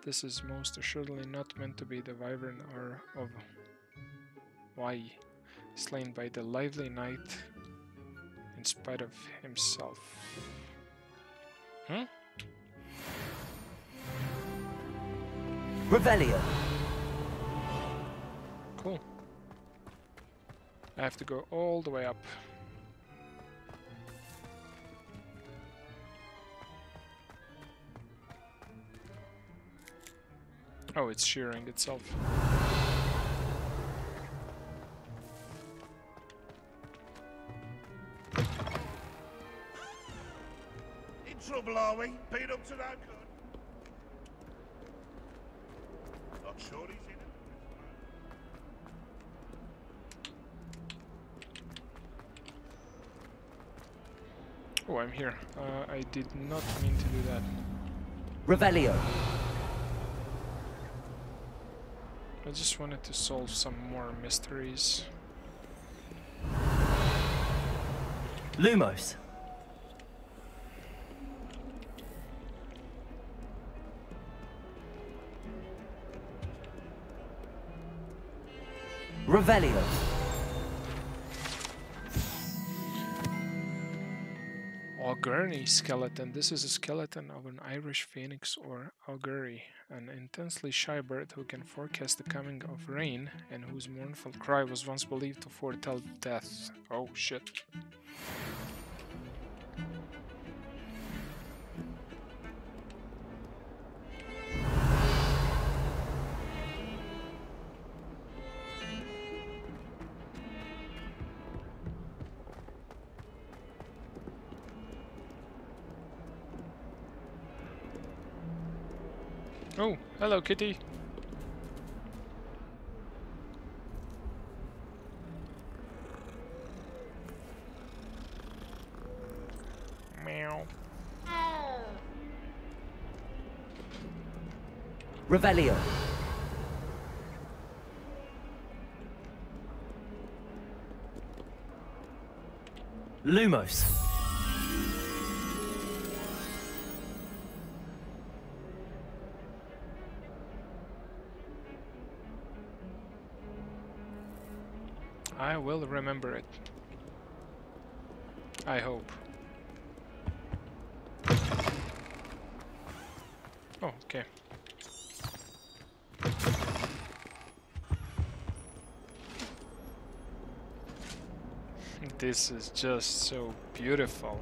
[SPEAKER 1] this is most assuredly not meant to be the wyvern or of Wai, slain by the lively knight in spite of himself. Hmm?
[SPEAKER 2] Revelio.
[SPEAKER 1] Cool. I have to go all the way up. Oh, it's shearing itself.
[SPEAKER 15] In trouble, are we? Beat up to no good. Not sure he's in it.
[SPEAKER 1] Oh, I'm here. I did not mean to do that.
[SPEAKER 2] Revelio.
[SPEAKER 1] I just wanted to solve some more mysteries.
[SPEAKER 2] Lumos. Revelio.
[SPEAKER 1] Augurny skeleton. This is a skeleton of an Irish phoenix or augury, an intensely shy bird who can forecast the coming of rain and whose mournful cry was once believed to foretell death. Oh shit. Oh, hello, kitty. Meow.
[SPEAKER 2] Revelio. Lumos.
[SPEAKER 1] I will remember it. I hope. Oh, okay. This is just so beautiful.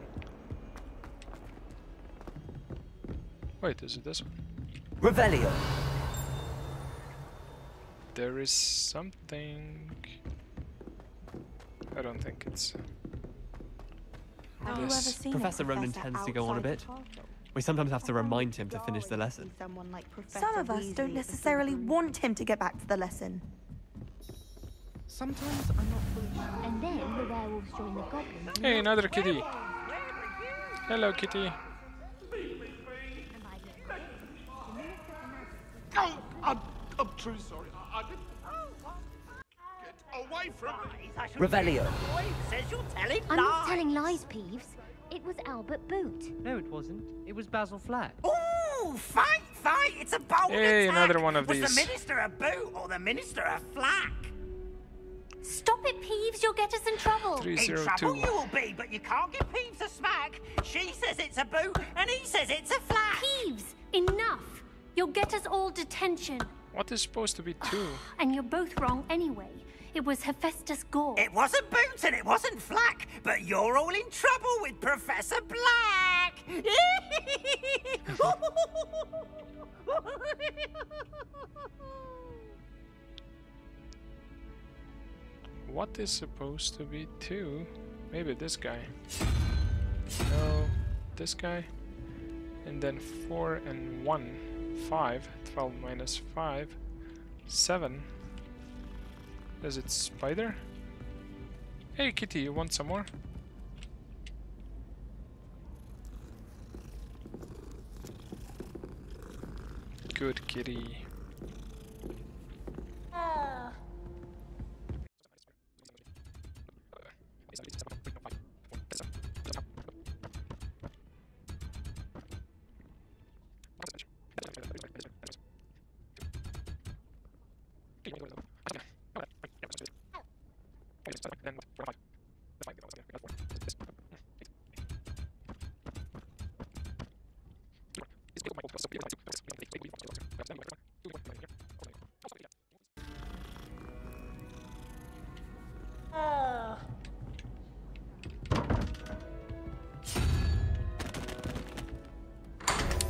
[SPEAKER 1] Wait, is it this one?
[SPEAKER 2] Revelio.
[SPEAKER 1] There is something... I don't think it's... this.
[SPEAKER 7] Professor Ronan tends to go on a bit. We sometimes have to remind him to finish the lesson.
[SPEAKER 13] Some of us don't necessarily want him to get back to the lesson.
[SPEAKER 9] Sometimes I'm not fully... And then the werewolves join the goblins.
[SPEAKER 1] Hey, another kitty. Hello, kitty.
[SPEAKER 15] Oh, I'm truly sorry. I didn't... Get away from me!
[SPEAKER 2] Revelio.
[SPEAKER 12] Says you're telling
[SPEAKER 3] I'm not telling lies, Peeves. It was Albert Boot.
[SPEAKER 5] No, it wasn't. It was Basil Flack.
[SPEAKER 12] Ooh, fight
[SPEAKER 16] fight. It's a bold
[SPEAKER 1] Hey,
[SPEAKER 16] attack.
[SPEAKER 1] another one of
[SPEAKER 16] Was
[SPEAKER 1] these.
[SPEAKER 16] the minister a boot or the minister a flack?
[SPEAKER 3] Stop it, Peeves. You'll get us in trouble.
[SPEAKER 1] 302.
[SPEAKER 16] In trouble you will be, but you can't give Peeves a smack. She says it's a boot, and he says it's a flack.
[SPEAKER 3] Peeves, enough. You'll get us all detention.
[SPEAKER 1] What is supposed to be 2?
[SPEAKER 3] And you're both wrong anyway. It was Hephaestus Gore.
[SPEAKER 16] It wasn't boot and it wasn't flack, but you're all in trouble with Professor Black.
[SPEAKER 1] What is supposed to be 2? Maybe this guy. No, this guy. And then 4 and 1. 5. 12 minus 5. 7. Is it spider? Hey kitty, you want some more? Good kitty.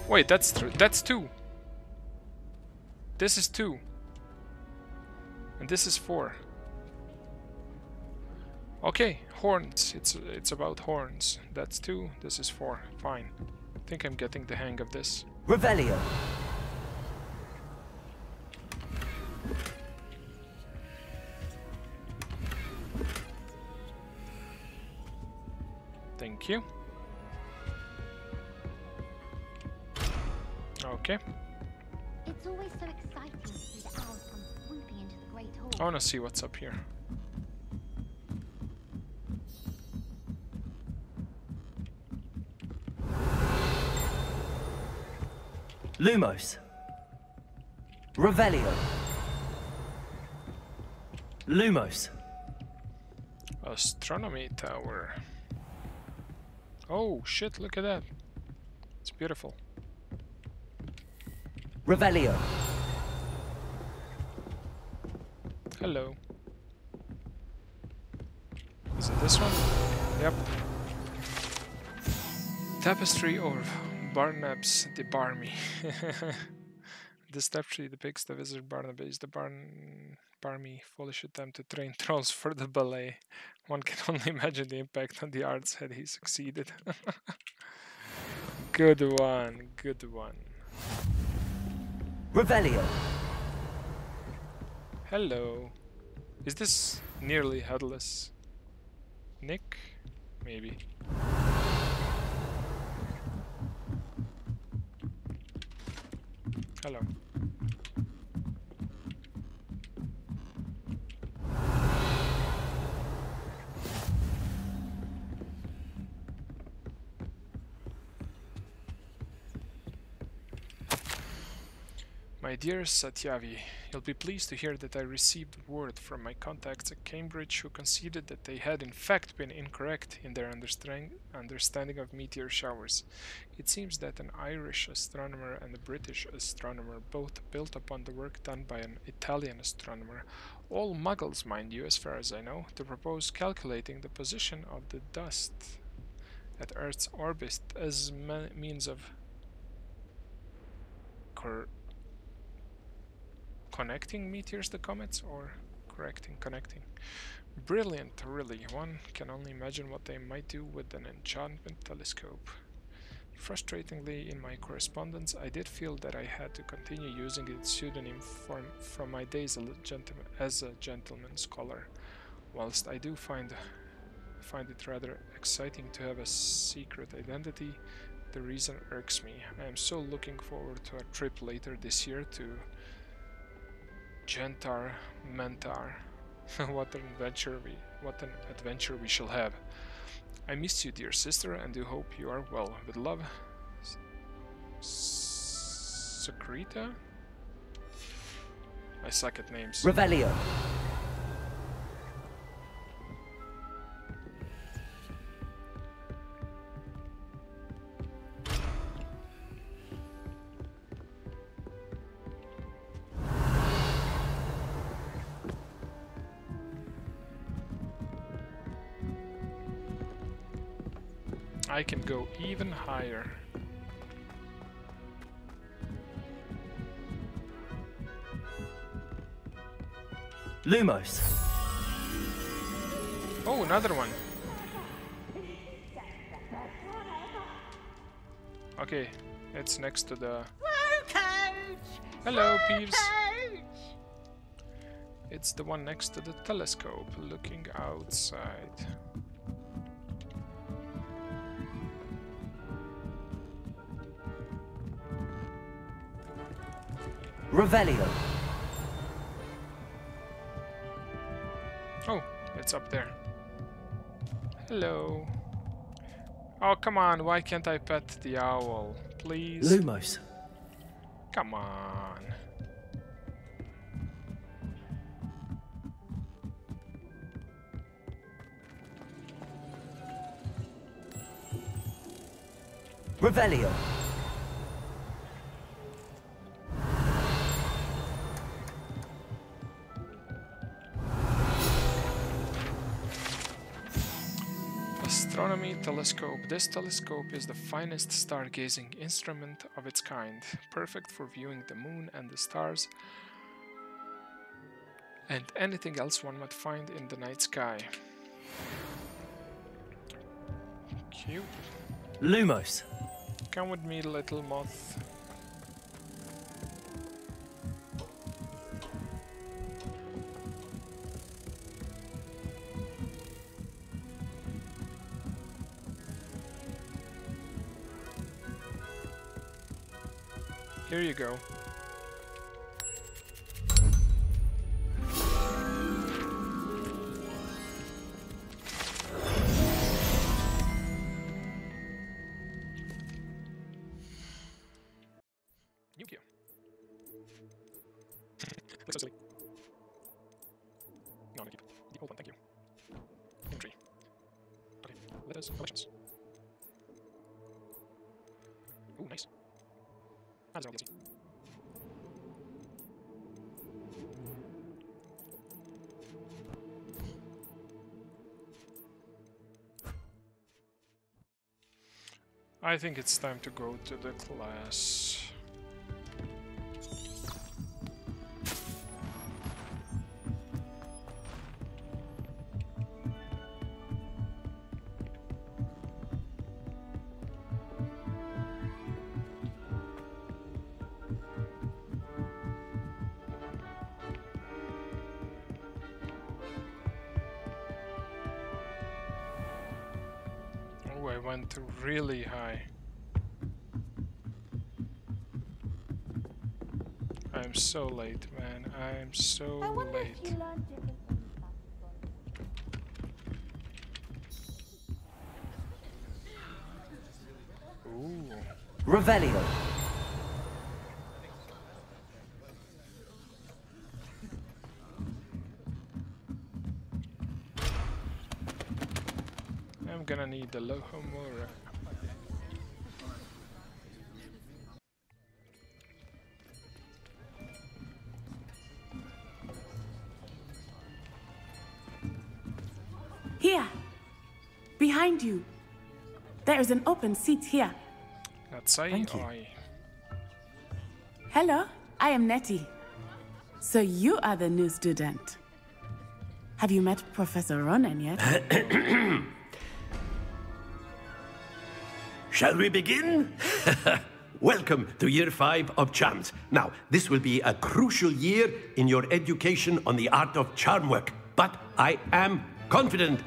[SPEAKER 1] Wait, that's 2. This is 2. And this is 4. Okay, horns. It's about horns. That's 2. This is 4. Fine. I think I'm getting the hang of this.
[SPEAKER 2] Revelio.
[SPEAKER 1] Thank you. Okay.
[SPEAKER 9] It's always so exciting to see the owls come swooping into the great hall.
[SPEAKER 1] I wanna see what's up here.
[SPEAKER 2] Lumos. Revelio. Lumos.
[SPEAKER 1] Astronomy tower. Oh shit, look at that. It's beautiful.
[SPEAKER 2] Revelio.
[SPEAKER 1] Hello. Is it this one? Yep. Tapestry of Barnabas the Barmy. This tapestry depicts the wizard Barnabas the Barmy foolish attempt to train trolls for the ballet. One can only imagine the impact on the arts had he succeeded. Good one, good one.
[SPEAKER 2] Revelio.
[SPEAKER 1] Hello. Is this nearly headless Nick? Maybe. Hello. My dear Satyavi, you'll be pleased to hear that I received word from my contacts at Cambridge who conceded that they had in fact been incorrect in their understanding of meteor showers. It seems that an Irish astronomer and a British astronomer both built upon the work done by an Italian astronomer, all muggles mind you as far as I know, to propose calculating the position of the dust at Earth's orbit as means of connecting meteors to comets, or connecting. Brilliant, really. One can only imagine what they might do with an enchantment telescope. Frustratingly, in my correspondence, I did feel that I had to continue using its pseudonym from my days as a gentleman scholar. Whilst I do find it rather exciting to have a secret identity, the reason irks me. I am so looking forward to a trip later this year to Gentar Mentar. What an adventure we shall have. I miss you, dear sister, and do hope you are well. With love, Secreta? I suck at names.
[SPEAKER 2] Revelio.
[SPEAKER 1] I can go even higher.
[SPEAKER 2] Lumos.
[SPEAKER 1] Oh, another one. Okay, it's next to the... Hello, Peeves. It's the one next to the telescope, looking outside.
[SPEAKER 2] Revelio.
[SPEAKER 1] Oh, it's up there. Hello. Oh, come on, why can't I pet the owl? Please?
[SPEAKER 2] Lumos.
[SPEAKER 1] Come on.
[SPEAKER 2] Revelio.
[SPEAKER 1] Astronomy telescope. This telescope is the finest stargazing instrument of its kind, perfect for viewing the moon and the stars and anything else one might find in the night sky. Cute.
[SPEAKER 2] Lumos.
[SPEAKER 1] Come with me, little moth. Here you go. Thank you. Looks so silly. No, I'm gonna keep the old one, thank you. Inventory. Okay, let us collections. Ooh, nice. That's all easy. I think it's time to go to the class. Oh, I went really high. I'm so late, man. I'm so late. Ooh.
[SPEAKER 2] Revelio.
[SPEAKER 1] I'm gonna need the Lohomora.
[SPEAKER 8] Here! Behind you! There is an open seat here.
[SPEAKER 1] That's I.
[SPEAKER 8] Hello, I am Nettie. So you are the new student. Have you met Professor Ronan yet?
[SPEAKER 17] Shall we begin? Welcome to Year 5 of Charms. Now, this will be a crucial year in your education on the art of charm work, but I am confident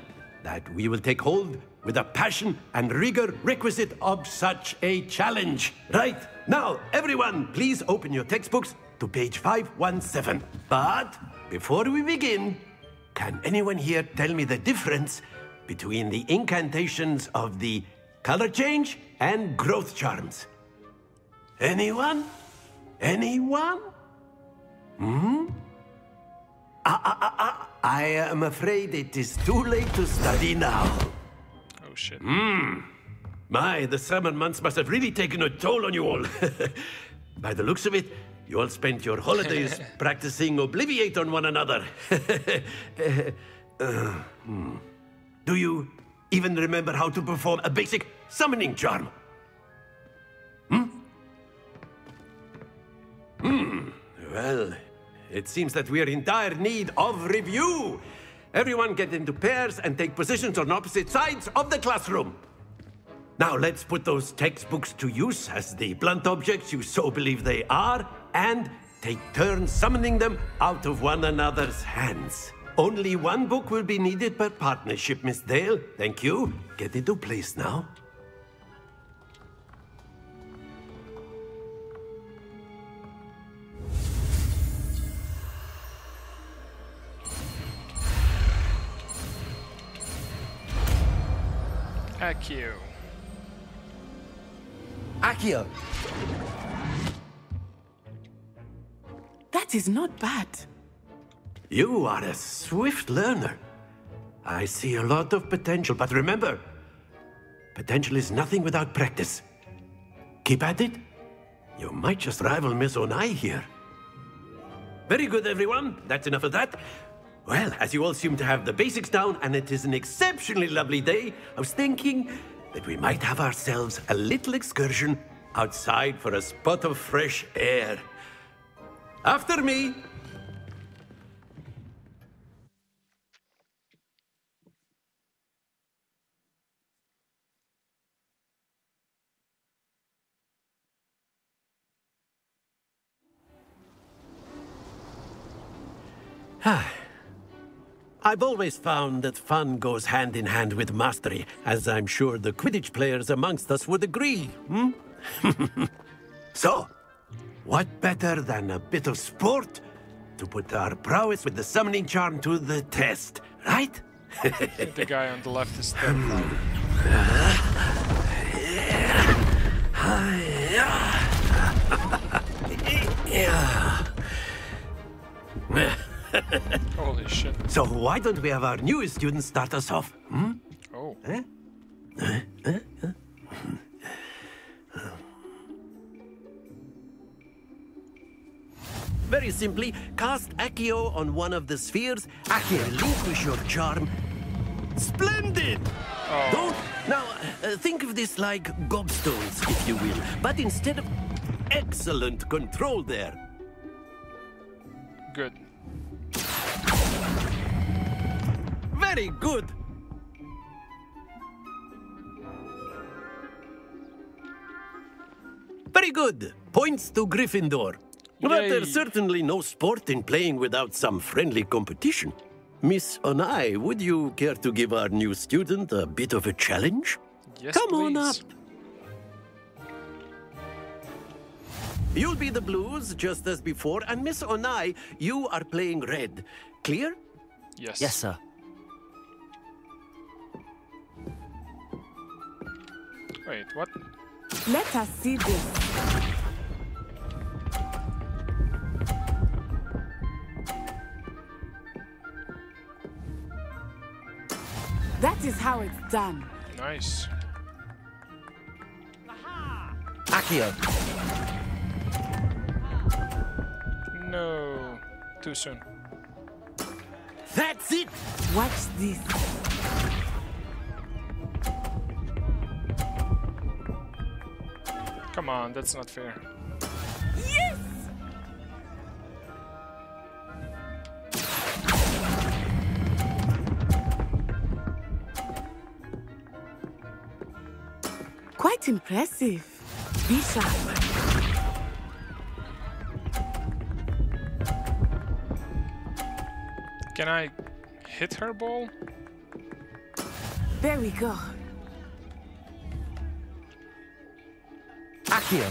[SPEAKER 17] that we will take hold with the passion and rigor requisite of such a challenge. Right, now, everyone, please open your textbooks to page 517. But before we begin, can anyone here tell me the difference between the incantations of the color change and growth charms? Anyone? Anyone? Hmm? I am afraid it is too late to study now.
[SPEAKER 1] Oh shit.
[SPEAKER 17] My, the summer months must have really taken a toll on you all. By the looks of it, you all spent your holidays practicing Obliviate on one another. Do you even remember how to perform a basic summoning charm? Well, it seems that we are in dire need of review. Everyone get into pairs and take positions on opposite sides of the classroom. Now let's put those textbooks to use as the blunt objects you so believe they are, and take turns summoning them out of one another's hands. Only one book will be needed per partnership, Miss Dale. Thank you. Get into place now.
[SPEAKER 1] Accio.
[SPEAKER 2] Accio!
[SPEAKER 8] That is not bad.
[SPEAKER 17] You are a swift learner. I see a lot of potential, but remember, potential is nothing without practice. Keep at it. You might just rival Miss Onai here. Very good, everyone. That's enough of that. Well, as you all seem to have the basics down, and it is an exceptionally lovely day, I was thinking that we might have ourselves a little excursion outside for a spot of fresh air. After me. I've always found that fun goes hand in hand with mastery, as I'm sure the Quidditch players amongst us would agree, So, what better than a bit of sport to put our prowess with the summoning charm to the test, right?
[SPEAKER 1] The guy on the left is terrified. Holy shit.
[SPEAKER 17] So why don't we have our newest student start us off?
[SPEAKER 1] Oh.
[SPEAKER 17] Very simply, cast Accio on one of the spheres. Accio, relinquish your charm. Splendid!
[SPEAKER 1] Oh.
[SPEAKER 17] Don't... Now, think of this like gobstones, if you will. But instead of... Excellent control there.
[SPEAKER 1] Good.
[SPEAKER 17] Very good. Very good. Points to Gryffindor. But there's certainly no sport in playing without some friendly competition. Miss Onai, would you care to give our new student a bit of a challenge?
[SPEAKER 1] Yes,
[SPEAKER 17] Come
[SPEAKER 1] please.
[SPEAKER 17] on up. You'll be the blues, just as before, and Miss Onai, you are playing red. Clear?
[SPEAKER 1] Yes.
[SPEAKER 2] Yes, sir.
[SPEAKER 1] Wait, what?
[SPEAKER 8] Let us see this. That is how it's done.
[SPEAKER 1] Nice.
[SPEAKER 2] Accio!
[SPEAKER 1] No. Too soon.
[SPEAKER 17] That's it!
[SPEAKER 8] Watch this.
[SPEAKER 1] Come on, that's not fair.
[SPEAKER 8] Yes! Quite impressive. Be sharp.
[SPEAKER 1] Can I hit her ball?
[SPEAKER 8] There we go.
[SPEAKER 2] Accio!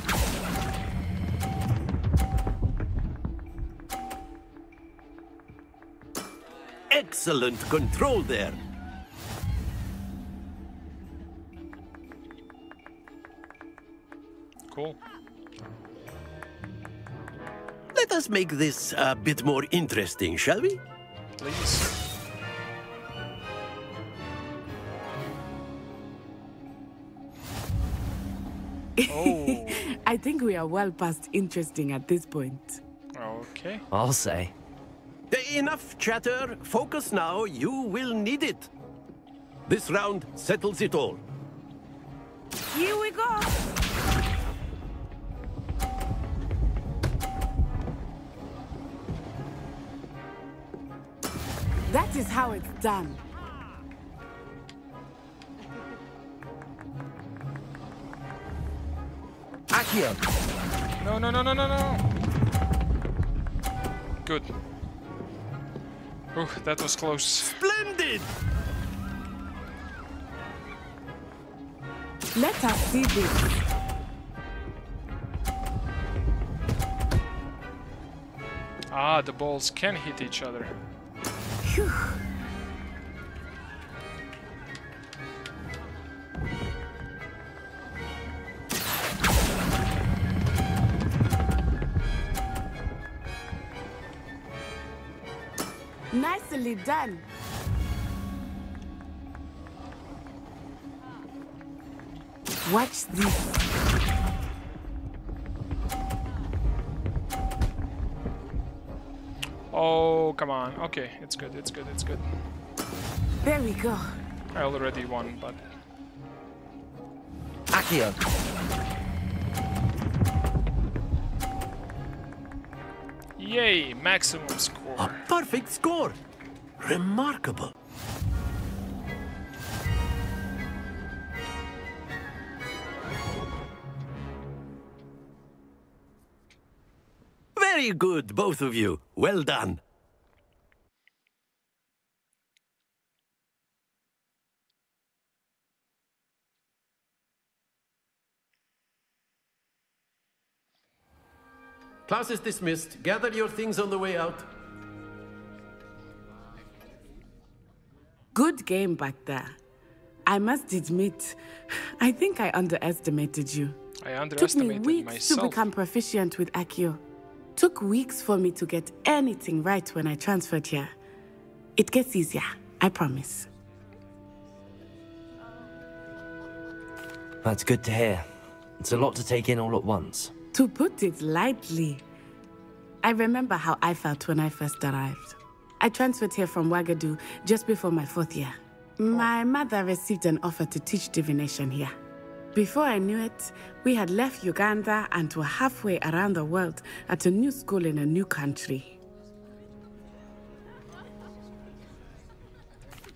[SPEAKER 17] Excellent control there.
[SPEAKER 1] Cool.
[SPEAKER 17] Let us make this a bit more interesting, shall we?
[SPEAKER 1] Please. Oh.
[SPEAKER 8] I think we are well past interesting at this point.
[SPEAKER 1] Okay.
[SPEAKER 2] I'll say.
[SPEAKER 17] Enough chatter. Focus now. You will need it. This round settles it all.
[SPEAKER 8] Here we go! That is how it's done.
[SPEAKER 2] Accio!
[SPEAKER 1] No, no, no, no, no, no! Good. That was close.
[SPEAKER 17] Splendid!
[SPEAKER 8] Let us see this.
[SPEAKER 1] Ah, the balls can hit each other.
[SPEAKER 8] Phew. Nicely done. Watch this.
[SPEAKER 1] Oh, come on. Okay, it's good, it's good, it's good.
[SPEAKER 8] There we go.
[SPEAKER 1] I already won, but...
[SPEAKER 2] Accio!
[SPEAKER 1] Yay, maximum score.
[SPEAKER 17] A perfect score. Remarkable. Very good, both of you. Well done. Class is dismissed. Gather your things on the way out.
[SPEAKER 8] Good game back there. I must admit, I think I underestimated you.
[SPEAKER 1] I underestimated
[SPEAKER 8] Took me weeks
[SPEAKER 1] myself.
[SPEAKER 8] to become proficient with Accio. Took weeks for me to get anything right when I transferred here. It gets easier, I promise.
[SPEAKER 2] That's good to hear. It's a lot to take in all at once.
[SPEAKER 8] To put it lightly, I remember how I felt when I first arrived. I transferred here from Ouagadougou just before my 4th year. My mother received an offer to teach divination here. Before I knew it, we had left Uganda and were halfway around the world at a new school in a new country.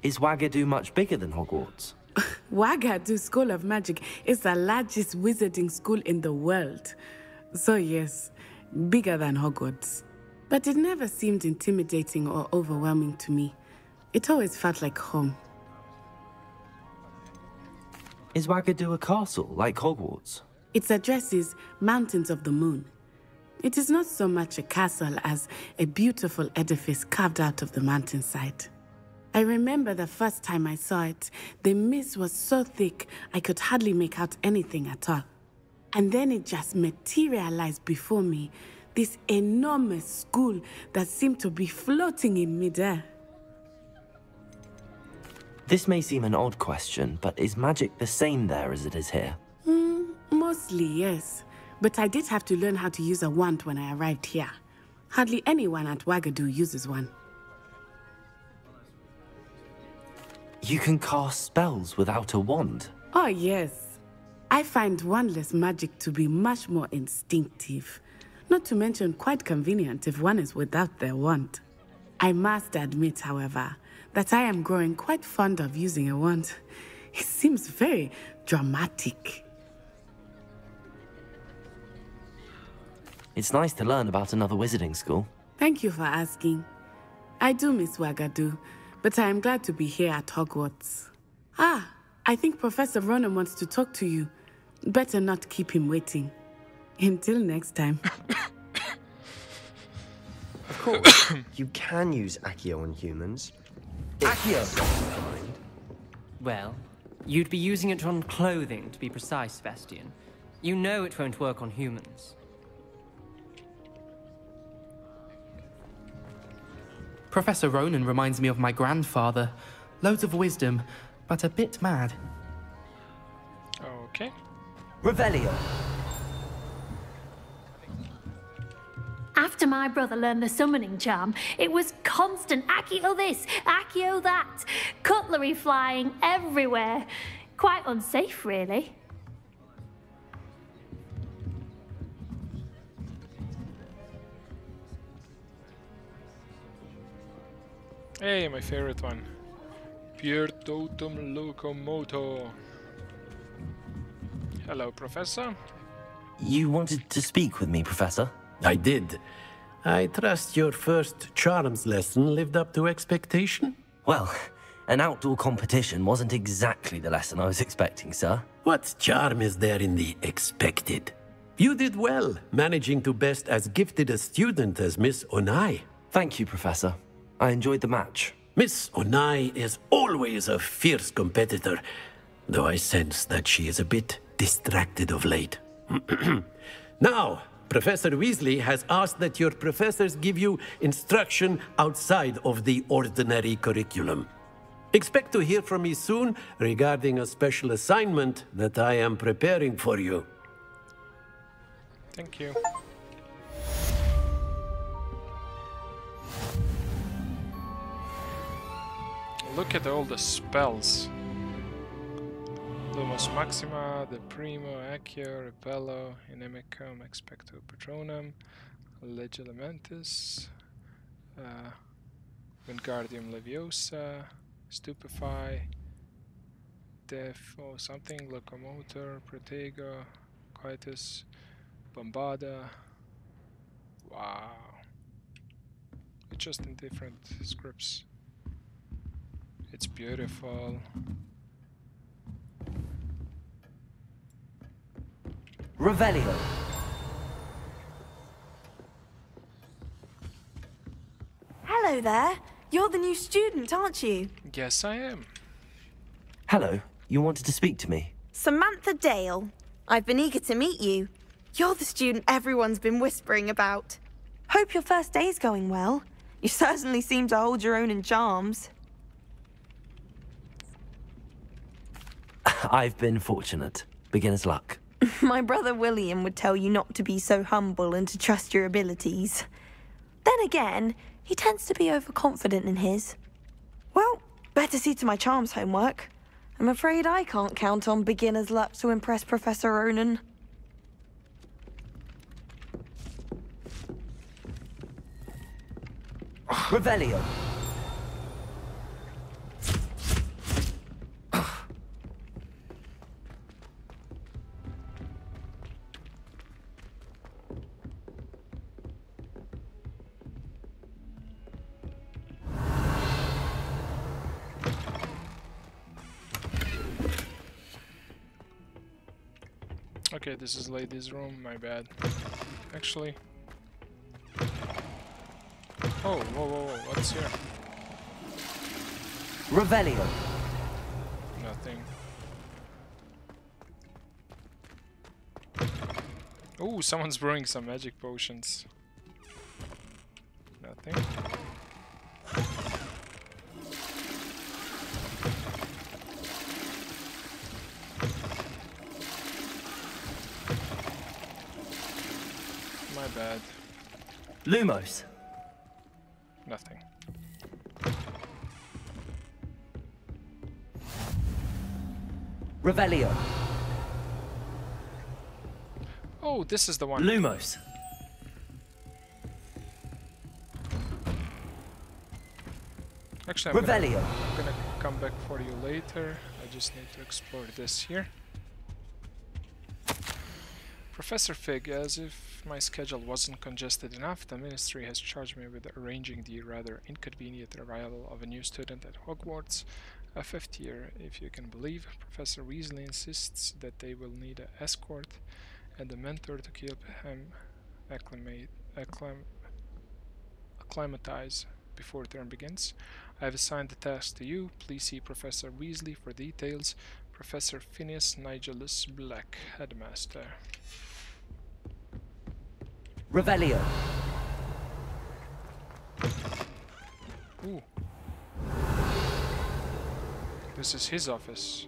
[SPEAKER 2] Is Ouagadougou much bigger than Hogwarts?
[SPEAKER 8] Ouagadougou School of Magic is the largest wizarding school in the world. So yes, bigger than Hogwarts. But it never seemed intimidating or overwhelming to me. It always felt like home.
[SPEAKER 2] Is Ouagadougou a castle, like Hogwarts?
[SPEAKER 8] Its address is Mountains of the Moon. It is not so much a castle as a beautiful edifice carved out of the mountainside. I remember the first time I saw it, the mist was so thick I could hardly make out anything at all. And then it just materialized before me, this enormous school that seemed to be floating in midair.
[SPEAKER 2] This may seem an odd question, but is magic the same there as it is here?
[SPEAKER 8] Mostly, yes. But I did have to learn how to use a wand when I arrived here. Hardly anyone at Ouagadougou uses one.
[SPEAKER 2] You can cast spells without a wand?
[SPEAKER 8] Oh, yes. I find wandless magic to be much more instinctive. Not to mention quite convenient if one is without their wand. I must admit, however, that I am growing quite fond of using a wand. It seems very dramatic.
[SPEAKER 2] It's nice to learn about another wizarding school.
[SPEAKER 8] Thank you for asking. I do miss Ouagadougou, but I am glad to be here at Hogwarts. Ah, I think Professor Ronan wants to talk to you. Better not keep him waiting. Until next time.
[SPEAKER 18] Of course, you can use Accio on humans.
[SPEAKER 2] Accio!
[SPEAKER 5] Well, you'd be using it on clothing, to be precise, Sebastian. You know it won't work on humans.
[SPEAKER 19] Professor Ronan reminds me of my grandfather. Loads of wisdom, but a bit mad.
[SPEAKER 1] Okay.
[SPEAKER 2] Revelio.
[SPEAKER 3] After my brother learned the summoning charm, it was constant Accio this, Accio that. Cutlery flying everywhere. Quite unsafe, really.
[SPEAKER 1] Hey, my favorite one. Pure Totem Locomoto. Hello, Professor.
[SPEAKER 2] You wanted to speak with me, Professor?
[SPEAKER 17] I did. I trust your first charms lesson lived up to expectation?
[SPEAKER 2] Well, an outdoor competition wasn't exactly the lesson I was expecting, sir.
[SPEAKER 17] What charm is there in the expected? You did well, managing to best as gifted a student as Miss Onai.
[SPEAKER 2] Thank you, Professor. I enjoyed the match.
[SPEAKER 17] Miss Onai is always a fierce competitor, though I sense that she is a bit distracted of late. Now, Professor Weasley has asked that your professors give you instruction outside of the ordinary curriculum. Expect to hear from me soon regarding a special assignment that I am preparing for you.
[SPEAKER 1] Thank you. Look at all the spells. Lumos Maxima, the Primo, Accio, Repello, Inimicum, Expecto Patronum, Legilimentis, Wingardium Leviosa, Stupefy, Def or something, Locomotor, Protego, Coitus, Bombada. Wow. It's just in different scripts. It's beautiful.
[SPEAKER 2] Revelio.
[SPEAKER 13] Hello there. You're the new student, aren't you?
[SPEAKER 1] Yes, I am.
[SPEAKER 2] Hello. You wanted to speak to me?
[SPEAKER 13] Samantha Dale. I've been eager to meet you. You're the student everyone's been whispering about. Hope your first day's going well. You certainly seem to hold your own in charms.
[SPEAKER 2] I've been fortunate. Beginner's luck.
[SPEAKER 13] My brother William would tell you not to be so humble and to trust your abilities. Then again, he tends to be overconfident in his. Well, better see to my charms homework. I'm afraid I can't count on beginner's luck to impress Professor Ronan.
[SPEAKER 2] Revelio.
[SPEAKER 1] Okay, this is ladies' room, my bad. Actually. Oh, whoa, what's here?
[SPEAKER 2] Revelio.
[SPEAKER 1] Nothing. Oh, someone's brewing some magic potions. Nothing. My bad.
[SPEAKER 2] Lumos.
[SPEAKER 1] Nothing.
[SPEAKER 2] Revelio.
[SPEAKER 1] Oh, this is the one.
[SPEAKER 2] Lumos.
[SPEAKER 1] Actually, I'm
[SPEAKER 2] Revelio.
[SPEAKER 1] gonna come back for you later. I just need to explore this here. Professor Fig, as if my schedule wasn't congested enough, the Ministry has charged me with arranging the rather inconvenient arrival of a new student at Hogwarts, a 5th year, if you can believe. Professor Weasley insists that they will need an escort and a mentor to keep him acclimatize before term begins. I have assigned the task to you. Please see Professor Weasley for details. Professor Phineas Nigellus Black, Headmaster.
[SPEAKER 2] Revelio.
[SPEAKER 1] Ooh. This is his office.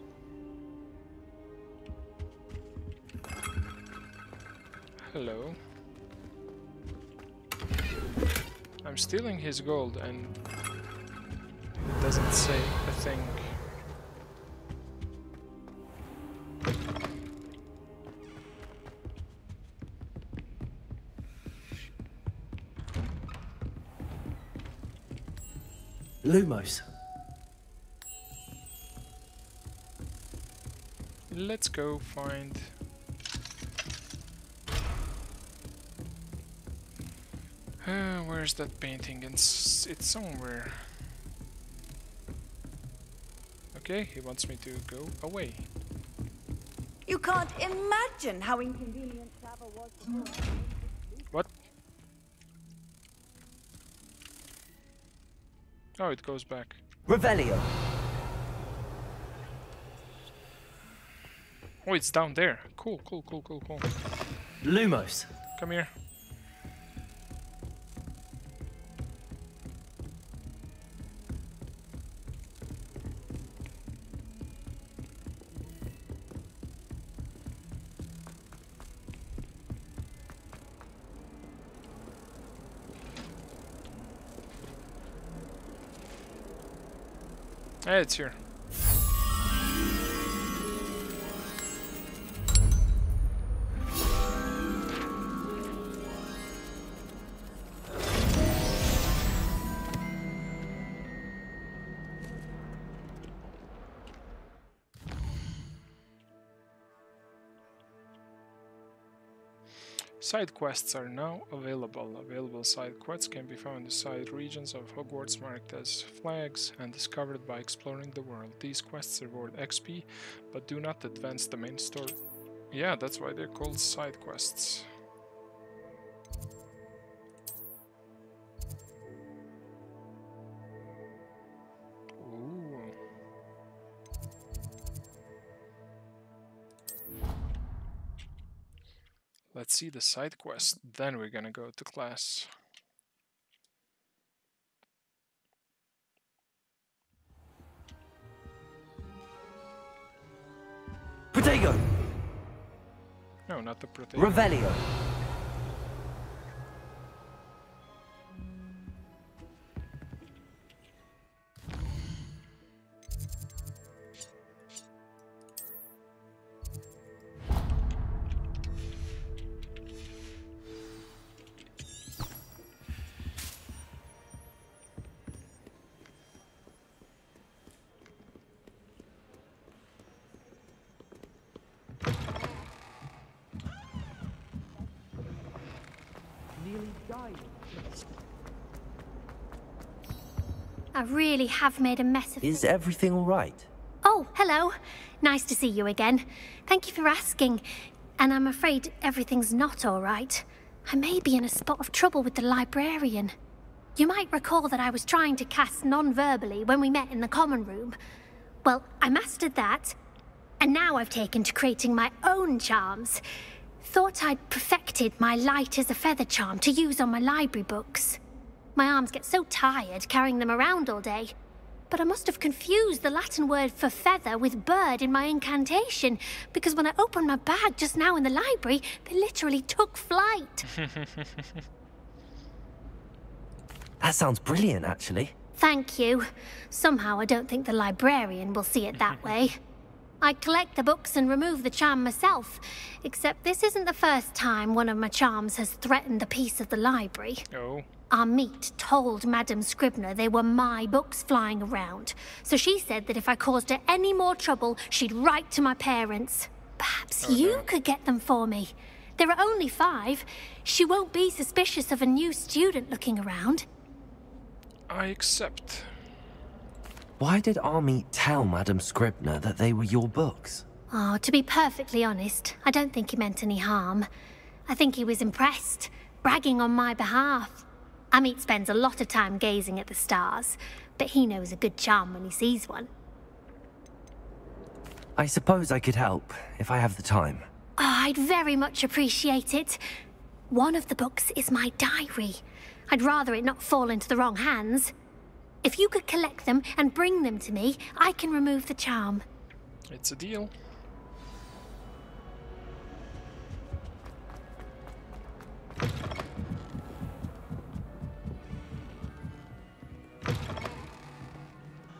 [SPEAKER 1] Hello. I'm stealing his gold and it doesn't say a thing.
[SPEAKER 2] Lumos.
[SPEAKER 1] Let's go find... where's that painting? It's somewhere. Okay, he wants me to go away.
[SPEAKER 14] You can't imagine how inconvenient travel was before.
[SPEAKER 1] What? Oh, it goes back.
[SPEAKER 2] Revelio.
[SPEAKER 1] Oh, it's down there. Cool, cool, cool, cool, cool.
[SPEAKER 2] Lumos.
[SPEAKER 1] Come here. Hey, it's here. Side quests are now available. Available side quests can be found in the side regions of Hogwarts marked as flags and discovered by exploring the world. These quests reward XP, but do not advance the main story. Yeah, that's why they're called side quests. Ooh. Let's see the side quest, then we're gonna go to class.
[SPEAKER 2] Protego.
[SPEAKER 1] No, not the Protego.
[SPEAKER 2] Revelio.
[SPEAKER 3] I really have made a mess of
[SPEAKER 2] Is everything all right?
[SPEAKER 3] Oh, hello. Nice to see you again. Thank you for asking. And I'm afraid everything's not all right. I may be in a spot of trouble with the librarian. You might recall that I was trying to cast non-verbally when we met in the common room. Well, I mastered that, and now I've taken to creating my own charms. Thought I'd perfected my light as a feather charm to use on my library books. My arms get so tired carrying them around all day. But I must have confused the Latin word for feather with bird in my incantation, because when I opened my bag just now in the library, they literally took flight.
[SPEAKER 2] That sounds brilliant, actually.
[SPEAKER 3] Thank you. Somehow I don't think the librarian will see it that way. I collect the books and remove the charm myself, except this isn't the first time one of my charms has threatened the peace of the library.
[SPEAKER 1] Oh.
[SPEAKER 3] Amit told Madame Scribner they were my books flying around, so she said that if I caused her any more trouble, she'd write to my parents. Perhaps you could get them for me. There are only 5. She won't be suspicious of a new student looking around.
[SPEAKER 1] I accept.
[SPEAKER 2] Why did Army tell Madame Scribner that they were your books?
[SPEAKER 3] Oh, to be perfectly honest, I don't think he meant any harm. I think he was impressed, bragging on my behalf. Amit spends a lot of time gazing at the stars, but he knows a good charm when he sees one.
[SPEAKER 2] I suppose I could help, if I have the time.
[SPEAKER 3] Oh, I'd very much appreciate it. One of the books is my diary. I'd rather it not fall into the wrong hands. If you could collect them and bring them to me, I can remove the charm.
[SPEAKER 1] It's a deal.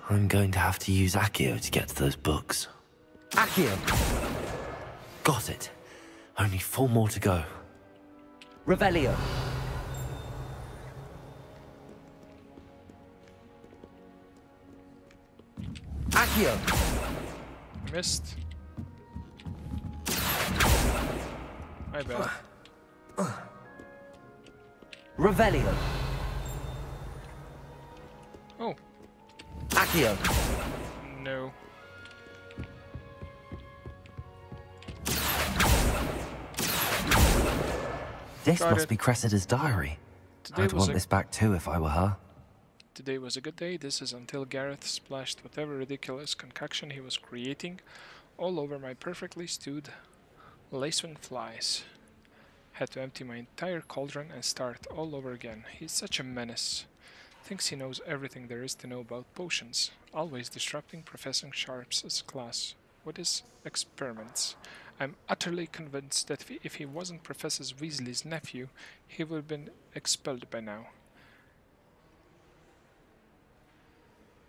[SPEAKER 2] I'm going to have to use Accio to get to those books. Accio! Got it. Only 4 more to go. Revelio. Accio!
[SPEAKER 1] Missed. I bet.
[SPEAKER 2] Revelio.
[SPEAKER 1] Oh.
[SPEAKER 2] Accio.
[SPEAKER 1] No.
[SPEAKER 2] This
[SPEAKER 1] Got
[SPEAKER 2] must
[SPEAKER 1] it.
[SPEAKER 2] be Cressida's diary.
[SPEAKER 1] Today
[SPEAKER 2] I'd
[SPEAKER 1] was
[SPEAKER 2] want this back too if I were her.
[SPEAKER 1] Today was a good day. This is until Gareth splashed whatever ridiculous concoction he was creating all over my perfectly stewed lacewing flies. Had to empty my entire cauldron and start all over again. He's such a menace. Thinks he knows everything there is to know about potions. Always disrupting Professor Sharp's class with his experiments. I'm utterly convinced that if he wasn't Professor Weasley's nephew, he would have been expelled by now.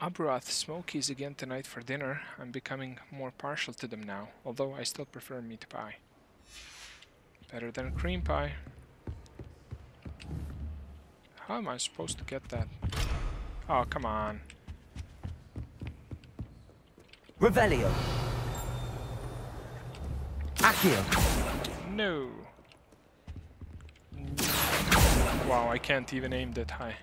[SPEAKER 1] Abroath smokies again tonight for dinner. I'm becoming more partial to them now, although I still prefer meat pie. Better than cream pie. How am I supposed to get that? Oh, come on.
[SPEAKER 2] Revelio. Accio.
[SPEAKER 1] No. Wow, I can't even aim that high.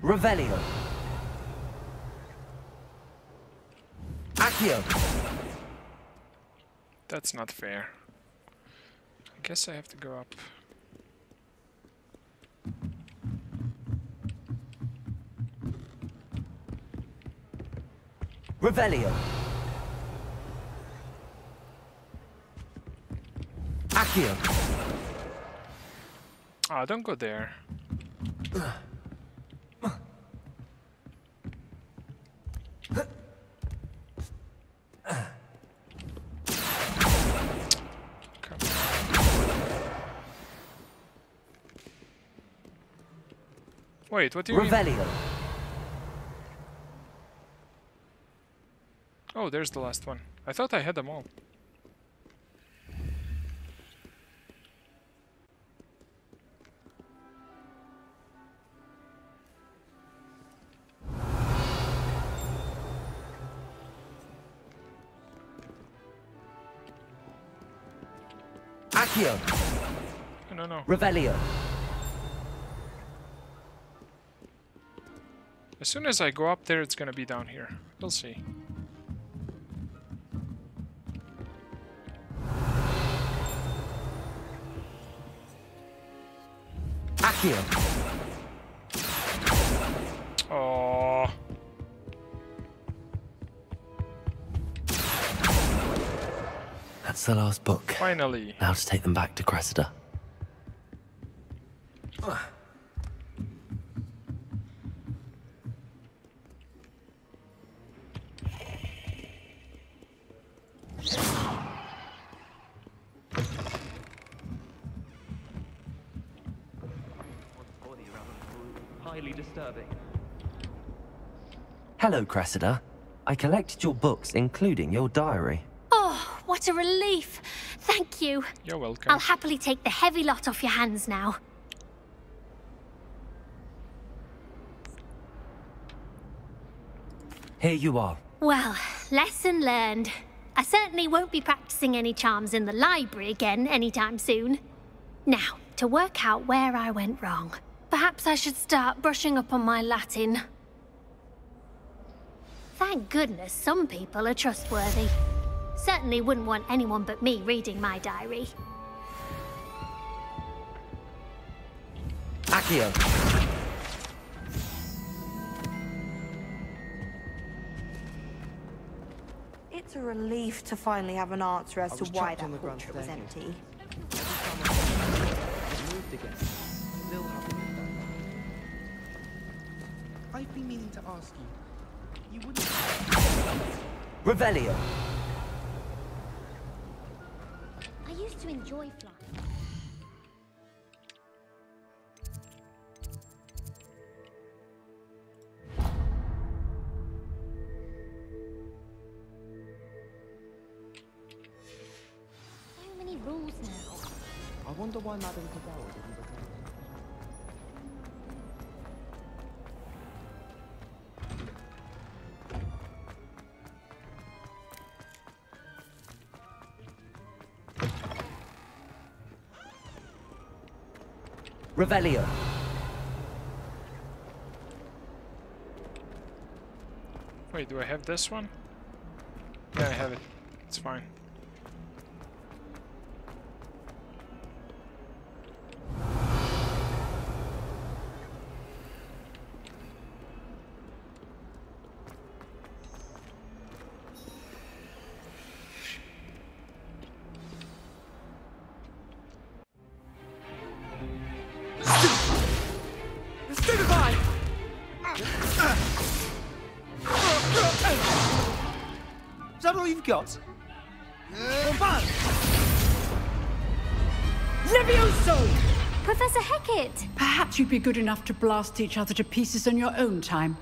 [SPEAKER 2] Revelio. Accio.
[SPEAKER 1] That's not fair. I guess I have to go up.
[SPEAKER 2] Revelio. Accio.
[SPEAKER 1] Ah, don't go there. Wait, what do you mean?
[SPEAKER 2] Revelio.
[SPEAKER 1] Oh, there's the last one. I thought I had them all.
[SPEAKER 2] Accio.
[SPEAKER 1] No.
[SPEAKER 2] Revelio.
[SPEAKER 1] As soon as I go up there, it's gonna be down here. We'll see.
[SPEAKER 2] Accio.
[SPEAKER 1] Oh.
[SPEAKER 2] That's the last book.
[SPEAKER 1] Finally.
[SPEAKER 2] Now to take them back to Cressida.
[SPEAKER 4] Highly disturbing.
[SPEAKER 2] Hello, Cressida. I collected your books, including your diary.
[SPEAKER 3] Oh, what a relief. Thank you.
[SPEAKER 1] You're welcome.
[SPEAKER 3] I'll happily take the heavy lot off your hands now.
[SPEAKER 2] Here you are.
[SPEAKER 3] Well, lesson learned. I certainly won't be practicing any charms in the library again anytime soon. Now, to work out where I went wrong. Perhaps I should start brushing up on my Latin. Thank goodness some people are trustworthy. Certainly wouldn't want anyone but me reading my diary.
[SPEAKER 2] Accio.
[SPEAKER 13] It's It's a relief to finally have an answer as
[SPEAKER 4] I
[SPEAKER 13] to
[SPEAKER 4] was
[SPEAKER 13] why
[SPEAKER 4] trapped on the
[SPEAKER 13] that
[SPEAKER 4] grand
[SPEAKER 13] portrait was
[SPEAKER 4] staircase.
[SPEAKER 13] empty.
[SPEAKER 4] Every time I moved again. Still haven't been done. I've been meaning to ask you. You wouldn't.
[SPEAKER 2] Revelio.
[SPEAKER 9] I used to enjoy flying. So many rules now.
[SPEAKER 4] I wonder why Madame Cabal didn't become.
[SPEAKER 2] Revelio.
[SPEAKER 1] Wait, do I have this one? Yeah, I have it. It's fine.
[SPEAKER 7] Stupefy!
[SPEAKER 20] Is that all you've got? Bombard!
[SPEAKER 21] Levioso!
[SPEAKER 3] Professor Hecat!
[SPEAKER 21] Perhaps you'd be good enough to blast each other to pieces on your own time.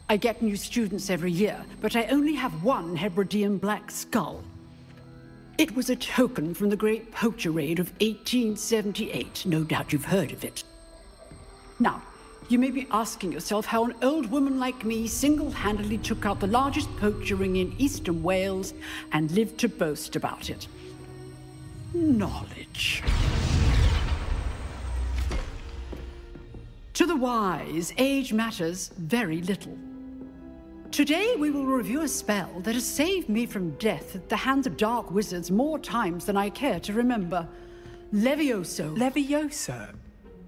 [SPEAKER 21] I get new students every year, but I only have one Hebridean black skull. It was a token from the Great Poacher Raid of 1878. No doubt you've heard of it. Now, you may be asking yourself how an old woman like me single-handedly took out the largest poacher ring in eastern Wales and lived to boast about it. Knowledge. To the wise, age matters very little. Today we will review a spell that has saved me from death at the hands of dark wizards more times than I care to remember. Levioso.
[SPEAKER 7] Levioso?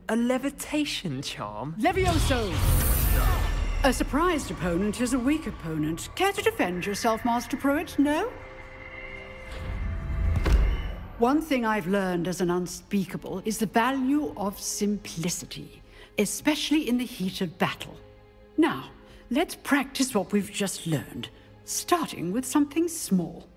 [SPEAKER 7] A levitation charm?
[SPEAKER 21] Levioso! A surprised opponent is a weak opponent. Care to defend yourself, Master Pruitt? No? One thing I've learned as an unspeakable is the value of simplicity, especially in the heat of battle. Now, let's practice what we've just learned, starting with something small.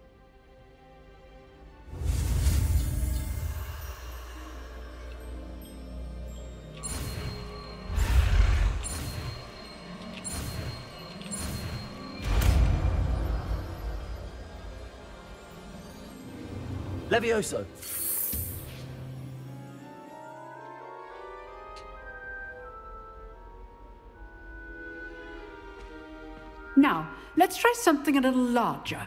[SPEAKER 2] Levioso.
[SPEAKER 21] Now, let's try something a little larger.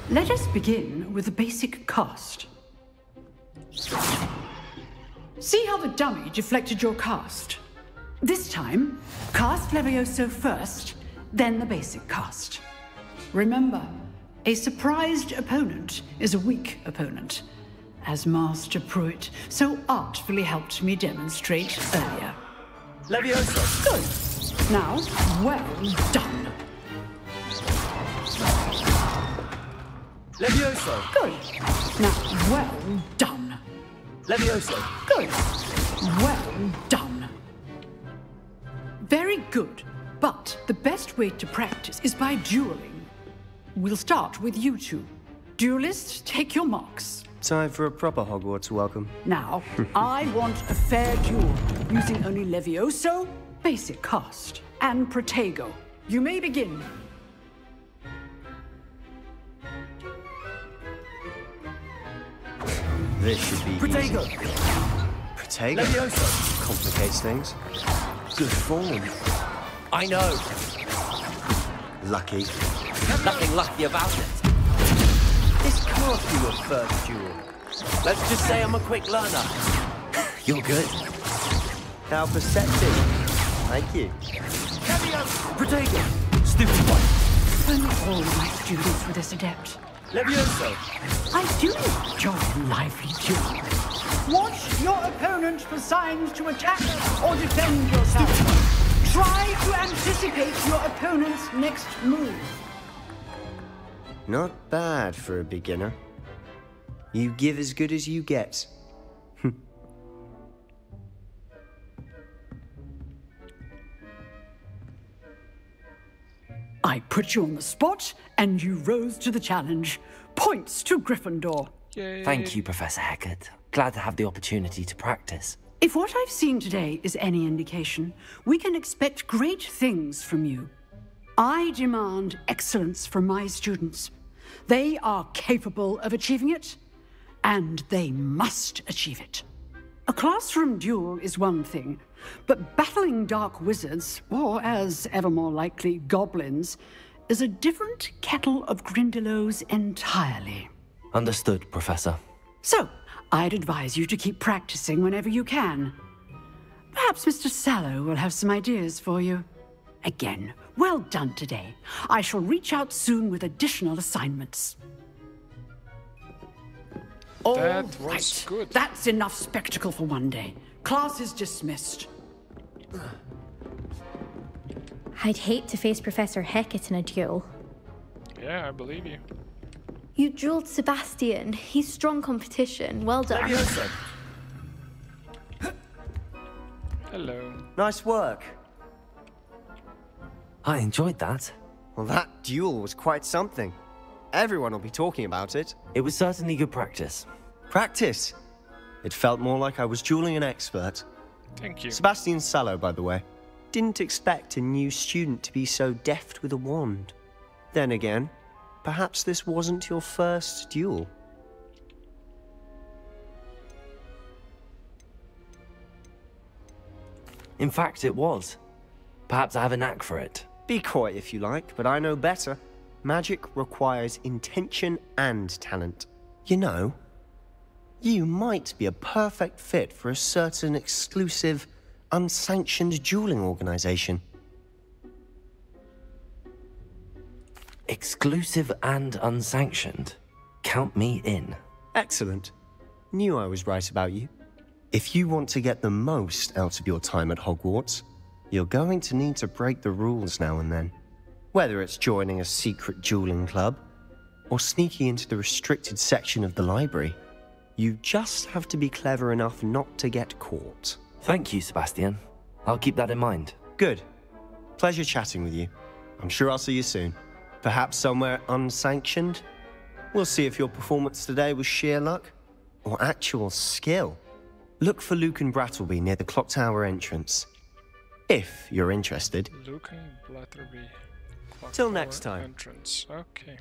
[SPEAKER 21] Let us begin with the basic cast. See how the dummy deflected your cast? This time, cast Levioso first, then the basic cast. Remember, a surprised opponent is a weak opponent, as Master Pruitt so artfully helped me demonstrate earlier.
[SPEAKER 2] Levioso.
[SPEAKER 21] Good. Now, well done.
[SPEAKER 2] Levioso.
[SPEAKER 21] Good. Now, well done.
[SPEAKER 2] Levioso.
[SPEAKER 21] Good. Well done. Very good. But the best way to practice is by dueling. We'll start with you two. Duelists, take your marks.
[SPEAKER 18] Time for a proper Hogwarts welcome.
[SPEAKER 21] Now, I want a fair duel, using only Levioso, basic cast, and Protego. You may begin.
[SPEAKER 18] This should be
[SPEAKER 2] Protego.
[SPEAKER 18] easy. Protego?
[SPEAKER 2] Levioso.
[SPEAKER 18] Complicates things. Good form.
[SPEAKER 2] I know.
[SPEAKER 18] Lucky.
[SPEAKER 2] Nothing lucky about it. This can't be your first duel. Let's just say I'm a quick learner. You're good.
[SPEAKER 18] How perceptive. Thank you.
[SPEAKER 2] Protego! Stupid one!
[SPEAKER 21] Only all my students were this adept.
[SPEAKER 18] Levioso!
[SPEAKER 21] I do enjoy a lively duel. Watch your opponent for signs to attack or defend yourself. Try to anticipate your opponent's next move.
[SPEAKER 18] Not bad for a beginner. You give as good as you get.
[SPEAKER 21] I put you on the spot, and you rose to the challenge. Points to Gryffindor.
[SPEAKER 1] Yay.
[SPEAKER 2] Thank you, Professor Hecat. Glad to have the opportunity to practice.
[SPEAKER 21] If what I've seen today is any indication, we can expect great things from you. I demand excellence from my students. They are capable of achieving it, and they must achieve it. A classroom duel is one thing, but battling dark wizards, or as ever more likely, goblins, is a different kettle of Grindylows entirely.
[SPEAKER 2] Understood, Professor.
[SPEAKER 21] So, I'd advise you to keep practicing whenever you can. Perhaps Mr. Sallow will have some ideas for you. Again, well done today. I shall reach out soon with additional assignments.
[SPEAKER 1] That was
[SPEAKER 21] right.
[SPEAKER 1] good.
[SPEAKER 21] That's enough spectacle for one day. Class is dismissed.
[SPEAKER 6] I'd hate to face Professor Hecat in a duel.
[SPEAKER 1] Yeah, I believe you.
[SPEAKER 6] You dueled Sebastian. He's strong competition. Well done.
[SPEAKER 1] Hello.
[SPEAKER 18] Nice work.
[SPEAKER 2] I enjoyed that.
[SPEAKER 18] Well, that duel was quite something. Everyone will be talking about it.
[SPEAKER 2] It was certainly good practice.
[SPEAKER 18] Practice? It felt more like I was dueling an expert.
[SPEAKER 1] Thank you.
[SPEAKER 18] Sebastian Sallow, by the way. Didn't expect a new student to be so deft with a wand. Then again, perhaps this wasn't your first duel.
[SPEAKER 2] In fact, it was. Perhaps I have a knack for it.
[SPEAKER 18] Be coy if you like, but I know better. Magic requires intention and talent. You know, you might be a perfect fit for a certain exclusive, unsanctioned dueling organization.
[SPEAKER 2] Exclusive and unsanctioned? Count me in.
[SPEAKER 18] Excellent. Knew I was right about you. If you want to get the most out of your time at Hogwarts, you're going to need to break the rules now and then. Whether it's joining a secret dueling club, or sneaking into the restricted section of the library, you just have to be clever enough not to get caught.
[SPEAKER 2] Thank you, Sebastian. I'll keep that in mind.
[SPEAKER 18] Good. Pleasure chatting with you. I'm sure I'll see you soon. Perhaps somewhere unsanctioned? We'll see if your performance today was sheer luck, or actual skill. Look for Luke and Brattleby near the clock tower entrance. If you're interested.
[SPEAKER 1] Luke and Blatterby.
[SPEAKER 18] Till next time.
[SPEAKER 1] Entrance. Okay.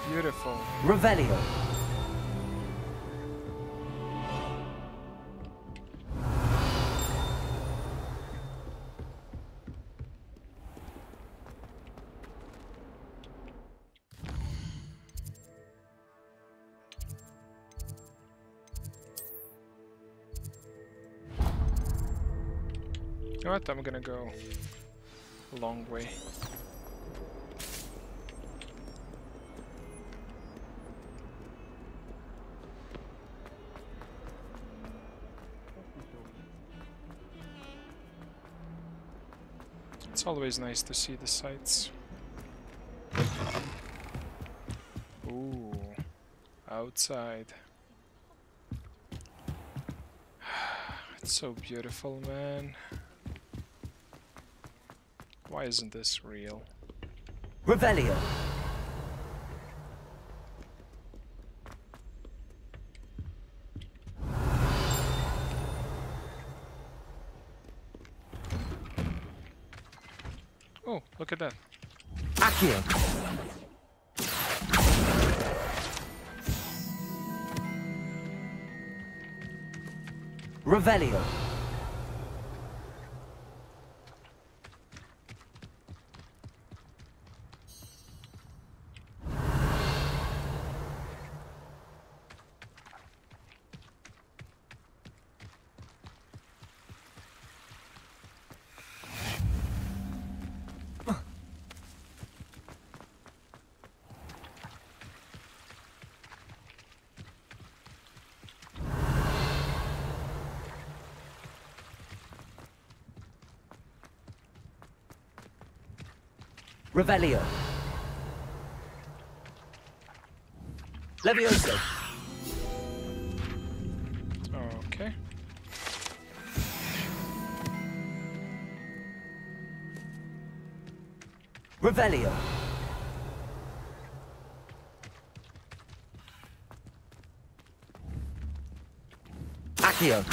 [SPEAKER 1] Beautiful.
[SPEAKER 2] Revelio.
[SPEAKER 1] You know what? I'm gonna go a long way. It's always nice to see the sights. Ooh, outside. It's so beautiful, man. Why isn't this real?
[SPEAKER 2] Revelio.
[SPEAKER 1] Oh, look at that.
[SPEAKER 2] Accio. Revelio. Revelio. Levioso.
[SPEAKER 1] Okay.
[SPEAKER 2] Revelio. Accio.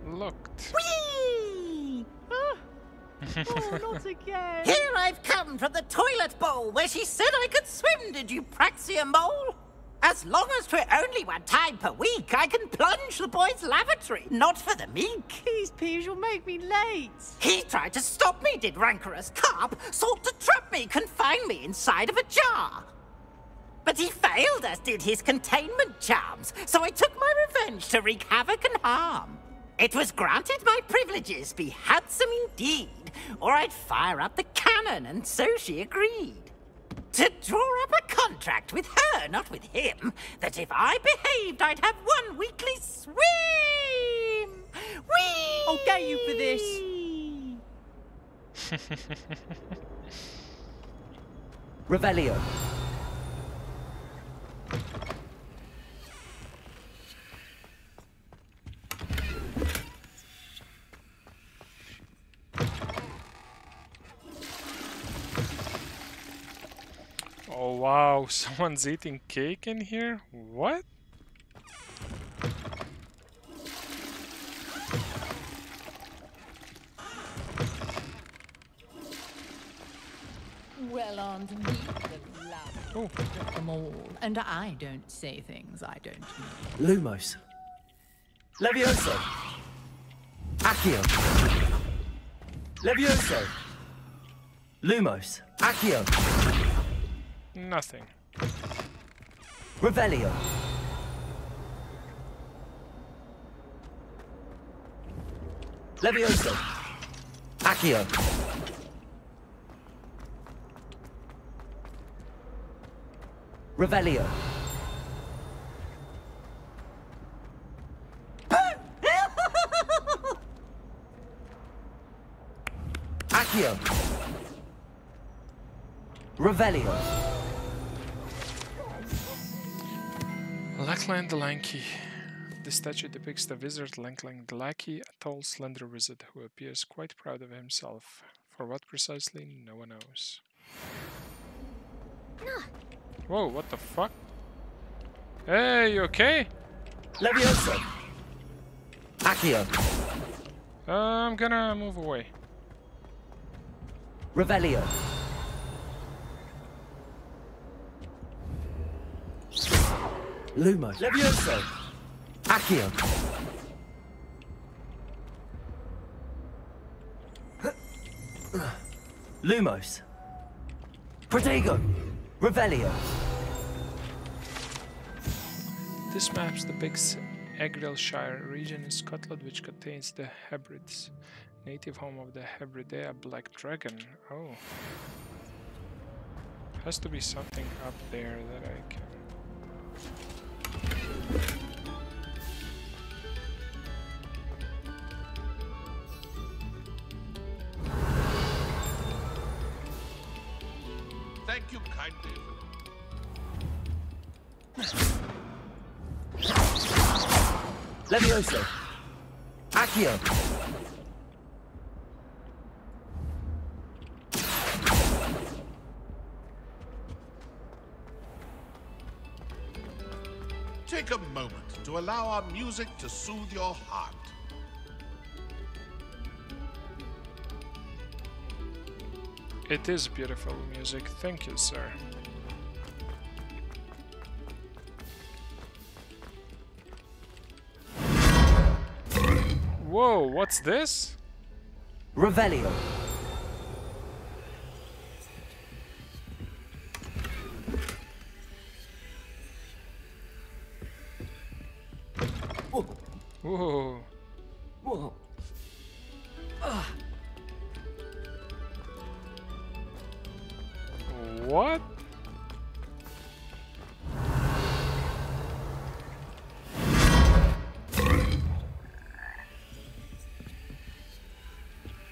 [SPEAKER 1] Looked.
[SPEAKER 16] Whee!
[SPEAKER 14] Oh, not again.
[SPEAKER 16] Here I've come from the toilet bowl where she said I could swim, did you praxia mole? As long as 'twere only one time per week, I can plunge the boy's lavatory, not for the meek.
[SPEAKER 14] These peeves will make me late.
[SPEAKER 16] He tried to stop me, did rancorous carp, sought to trap me, confine me inside of a jar. But he failed, as did his containment charms, so I took my revenge to wreak havoc and harm. It was granted my privileges be handsome indeed, or I'd fire up the cannon, and so she agreed. To draw up a contract with her, not with him, that if I behaved, I'd have one weekly swim! Whee!
[SPEAKER 14] I'll get you for this.
[SPEAKER 2] Revelio.
[SPEAKER 1] Oh wow, someone's eating cake in here? What?
[SPEAKER 10] Well, Aunt me, the love of them all. And I don't say things I don't mean.
[SPEAKER 2] Lumos. Levioso. Accio. Levioso. Lumos. Accio.
[SPEAKER 1] Nothing.
[SPEAKER 2] Revelio. Levioso. Accio. Revelio. Accio. Revelio.
[SPEAKER 1] Lackland the Lanky. This statue depicts the wizard Lackland the Lackey, a tall, slender wizard who appears quite proud of himself. For what precisely, no one knows. Whoa, what the fuck? Hey, you okay?
[SPEAKER 2] Levioso. Accio.
[SPEAKER 1] I'm gonna move away.
[SPEAKER 2] Revelio. Lumos. Levioso. Accio. Lumos. Protego. Revelio.
[SPEAKER 1] This maps depicts Egrilshire, a region in Scotland which contains the Hebrides, native home of the Hebridea black dragon. Oh. Has to be something up there that I can...
[SPEAKER 15] Thank you kindly.
[SPEAKER 2] Levioso. Accio.
[SPEAKER 15] Take a moment to allow our music to soothe your heart.
[SPEAKER 1] It is beautiful music, thank you, sir. Whoa, what's this?
[SPEAKER 2] Revelio.
[SPEAKER 1] Whoa.
[SPEAKER 4] Whoa.
[SPEAKER 1] What?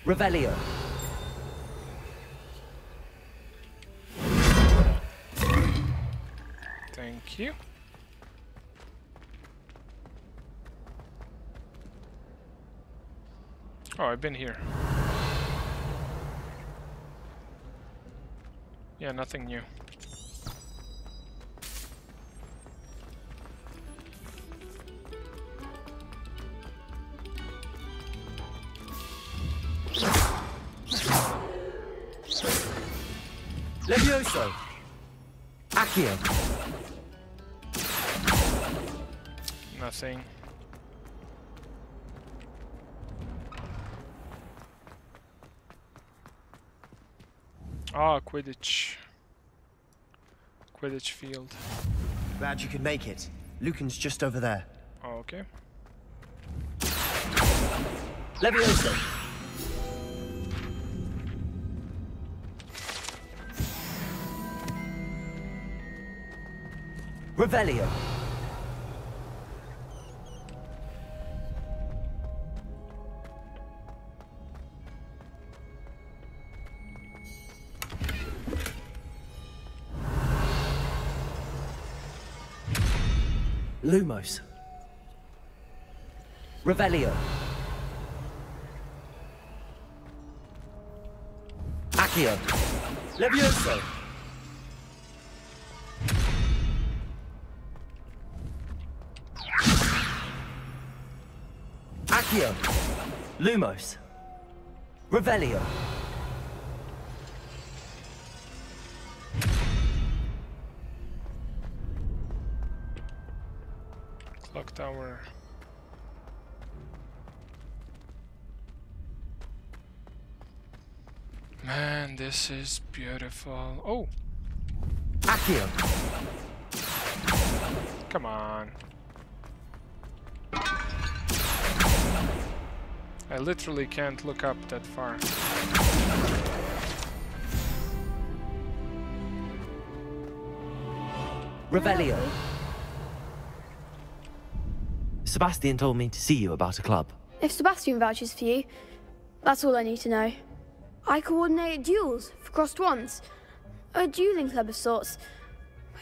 [SPEAKER 2] Revelio.
[SPEAKER 1] Thank you. Oh, I've been here. Yeah, nothing new.
[SPEAKER 2] Levioso. Accio.
[SPEAKER 1] Nothing. Ah, Quidditch. Quidditch field.
[SPEAKER 18] Glad you could make it. Lucan's just over there.
[SPEAKER 1] Oh, okay.
[SPEAKER 2] Levioso. Revelio. Lumos. Revelio. Accio. Levioso. Accio. Lumos. Revelio.
[SPEAKER 1] Clock tower. Man, this is beautiful. Oh!
[SPEAKER 2] Accio.
[SPEAKER 1] Come on. I literally can't look up that far.
[SPEAKER 2] Revelio. Sebastian told me to see you about a club.
[SPEAKER 6] If Sebastian vouches for you, that's all I need to know. I coordinate duels for crossed wands. A dueling club of sorts.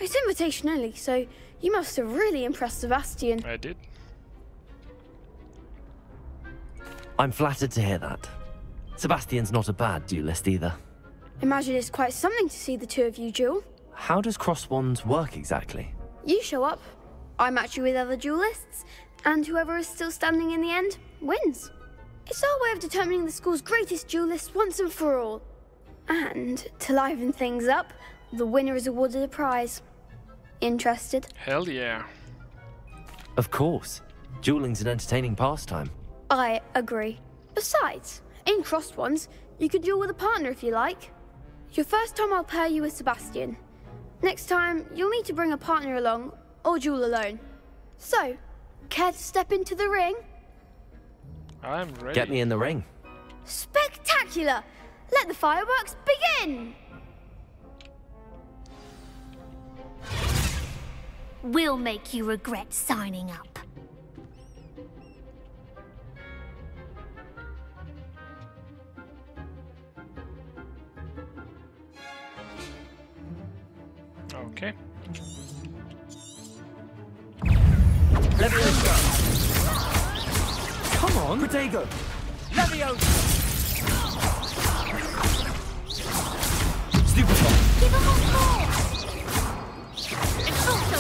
[SPEAKER 6] It's invitation only, so you must have really impressed Sebastian.
[SPEAKER 1] I did.
[SPEAKER 2] I'm flattered to hear that. Sebastian's not a bad duelist either.
[SPEAKER 6] Imagine it's quite something to see the two of you duel.
[SPEAKER 2] How does cross wands work exactly?
[SPEAKER 6] You show up, I match you with other duelists, and whoever is still standing in the end wins. It's our way of determining the school's greatest duelist once and for all. And to liven things up, the winner is awarded a prize. Interested?
[SPEAKER 1] Hell yeah.
[SPEAKER 2] Of course. Dueling's an entertaining pastime.
[SPEAKER 6] I agree. Besides, in crossed ones, you could duel with a partner if you like. Your first time I'll pair you with Sebastian. Next time, you'll need to bring a partner along, or duel alone. So, care to step into the ring?
[SPEAKER 1] I'm ready.
[SPEAKER 2] Get me in the ring.
[SPEAKER 6] Spectacular! Let the fireworks begin!
[SPEAKER 3] We'll make you regret signing up.
[SPEAKER 1] Okay.
[SPEAKER 2] Levioso. Come on. Protego.
[SPEAKER 20] Levioso.
[SPEAKER 2] Stupefy.
[SPEAKER 3] Give him a call! Exalto!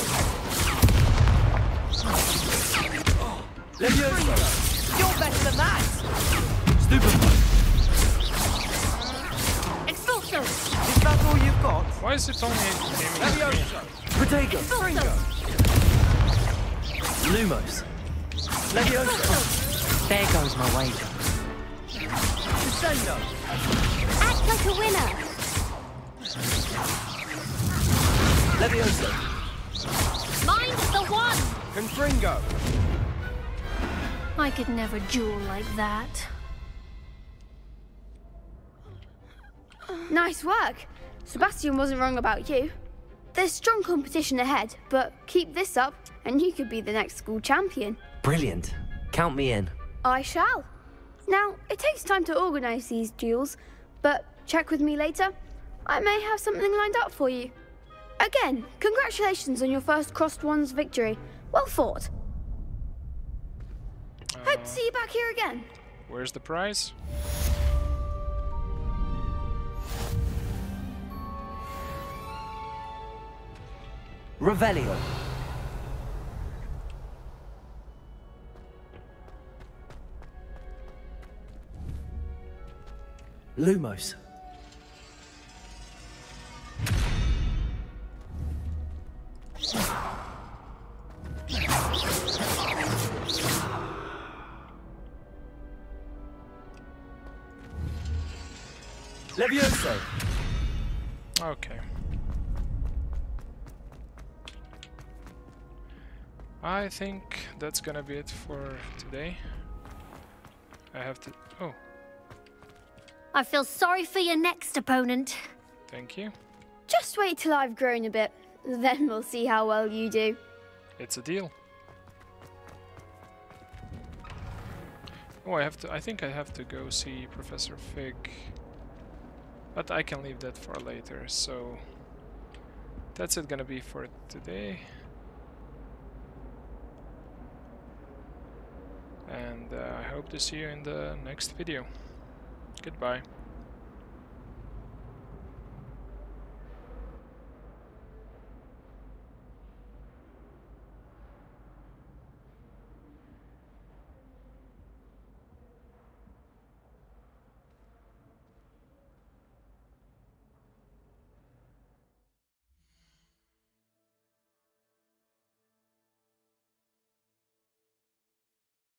[SPEAKER 2] Levioso.
[SPEAKER 20] You're better than that.
[SPEAKER 2] Stupefy.
[SPEAKER 3] Exalto!
[SPEAKER 20] Is that all you've got?
[SPEAKER 1] Why is it only aiming at me?
[SPEAKER 20] Levioso.
[SPEAKER 2] Protego.
[SPEAKER 20] Fringo.
[SPEAKER 2] Lumos. Levioso. There goes my wager.
[SPEAKER 20] Descendo.
[SPEAKER 3] Act like a winner!
[SPEAKER 2] Levioso.
[SPEAKER 3] Mind the one!
[SPEAKER 20] Confringo.
[SPEAKER 3] I could never duel like that.
[SPEAKER 6] Nice work. Sebastian wasn't wrong about you. There's strong competition ahead, but keep this up and you could be the next school champion.
[SPEAKER 2] Brilliant. Count me in.
[SPEAKER 6] I shall. Now, it takes time to organise these duels, but check with me later. I may have something lined up for you. Again, congratulations on your first Crossed Wands victory. Well fought. Hope to see you back here again.
[SPEAKER 1] Where's the prize?
[SPEAKER 2] Revelio. Lumos. Levioso.
[SPEAKER 1] Okay. I think that's gonna be it for today. I have to... Oh.
[SPEAKER 3] I feel sorry for your next opponent.
[SPEAKER 1] Thank you.
[SPEAKER 6] Just wait till I've grown a bit. Then we'll see how well you do.
[SPEAKER 1] It's a deal. Oh, I think I have to go see Professor Fig. But I can leave that for later, so... That's it gonna be for today. And I hope to see you in the next video. Goodbye.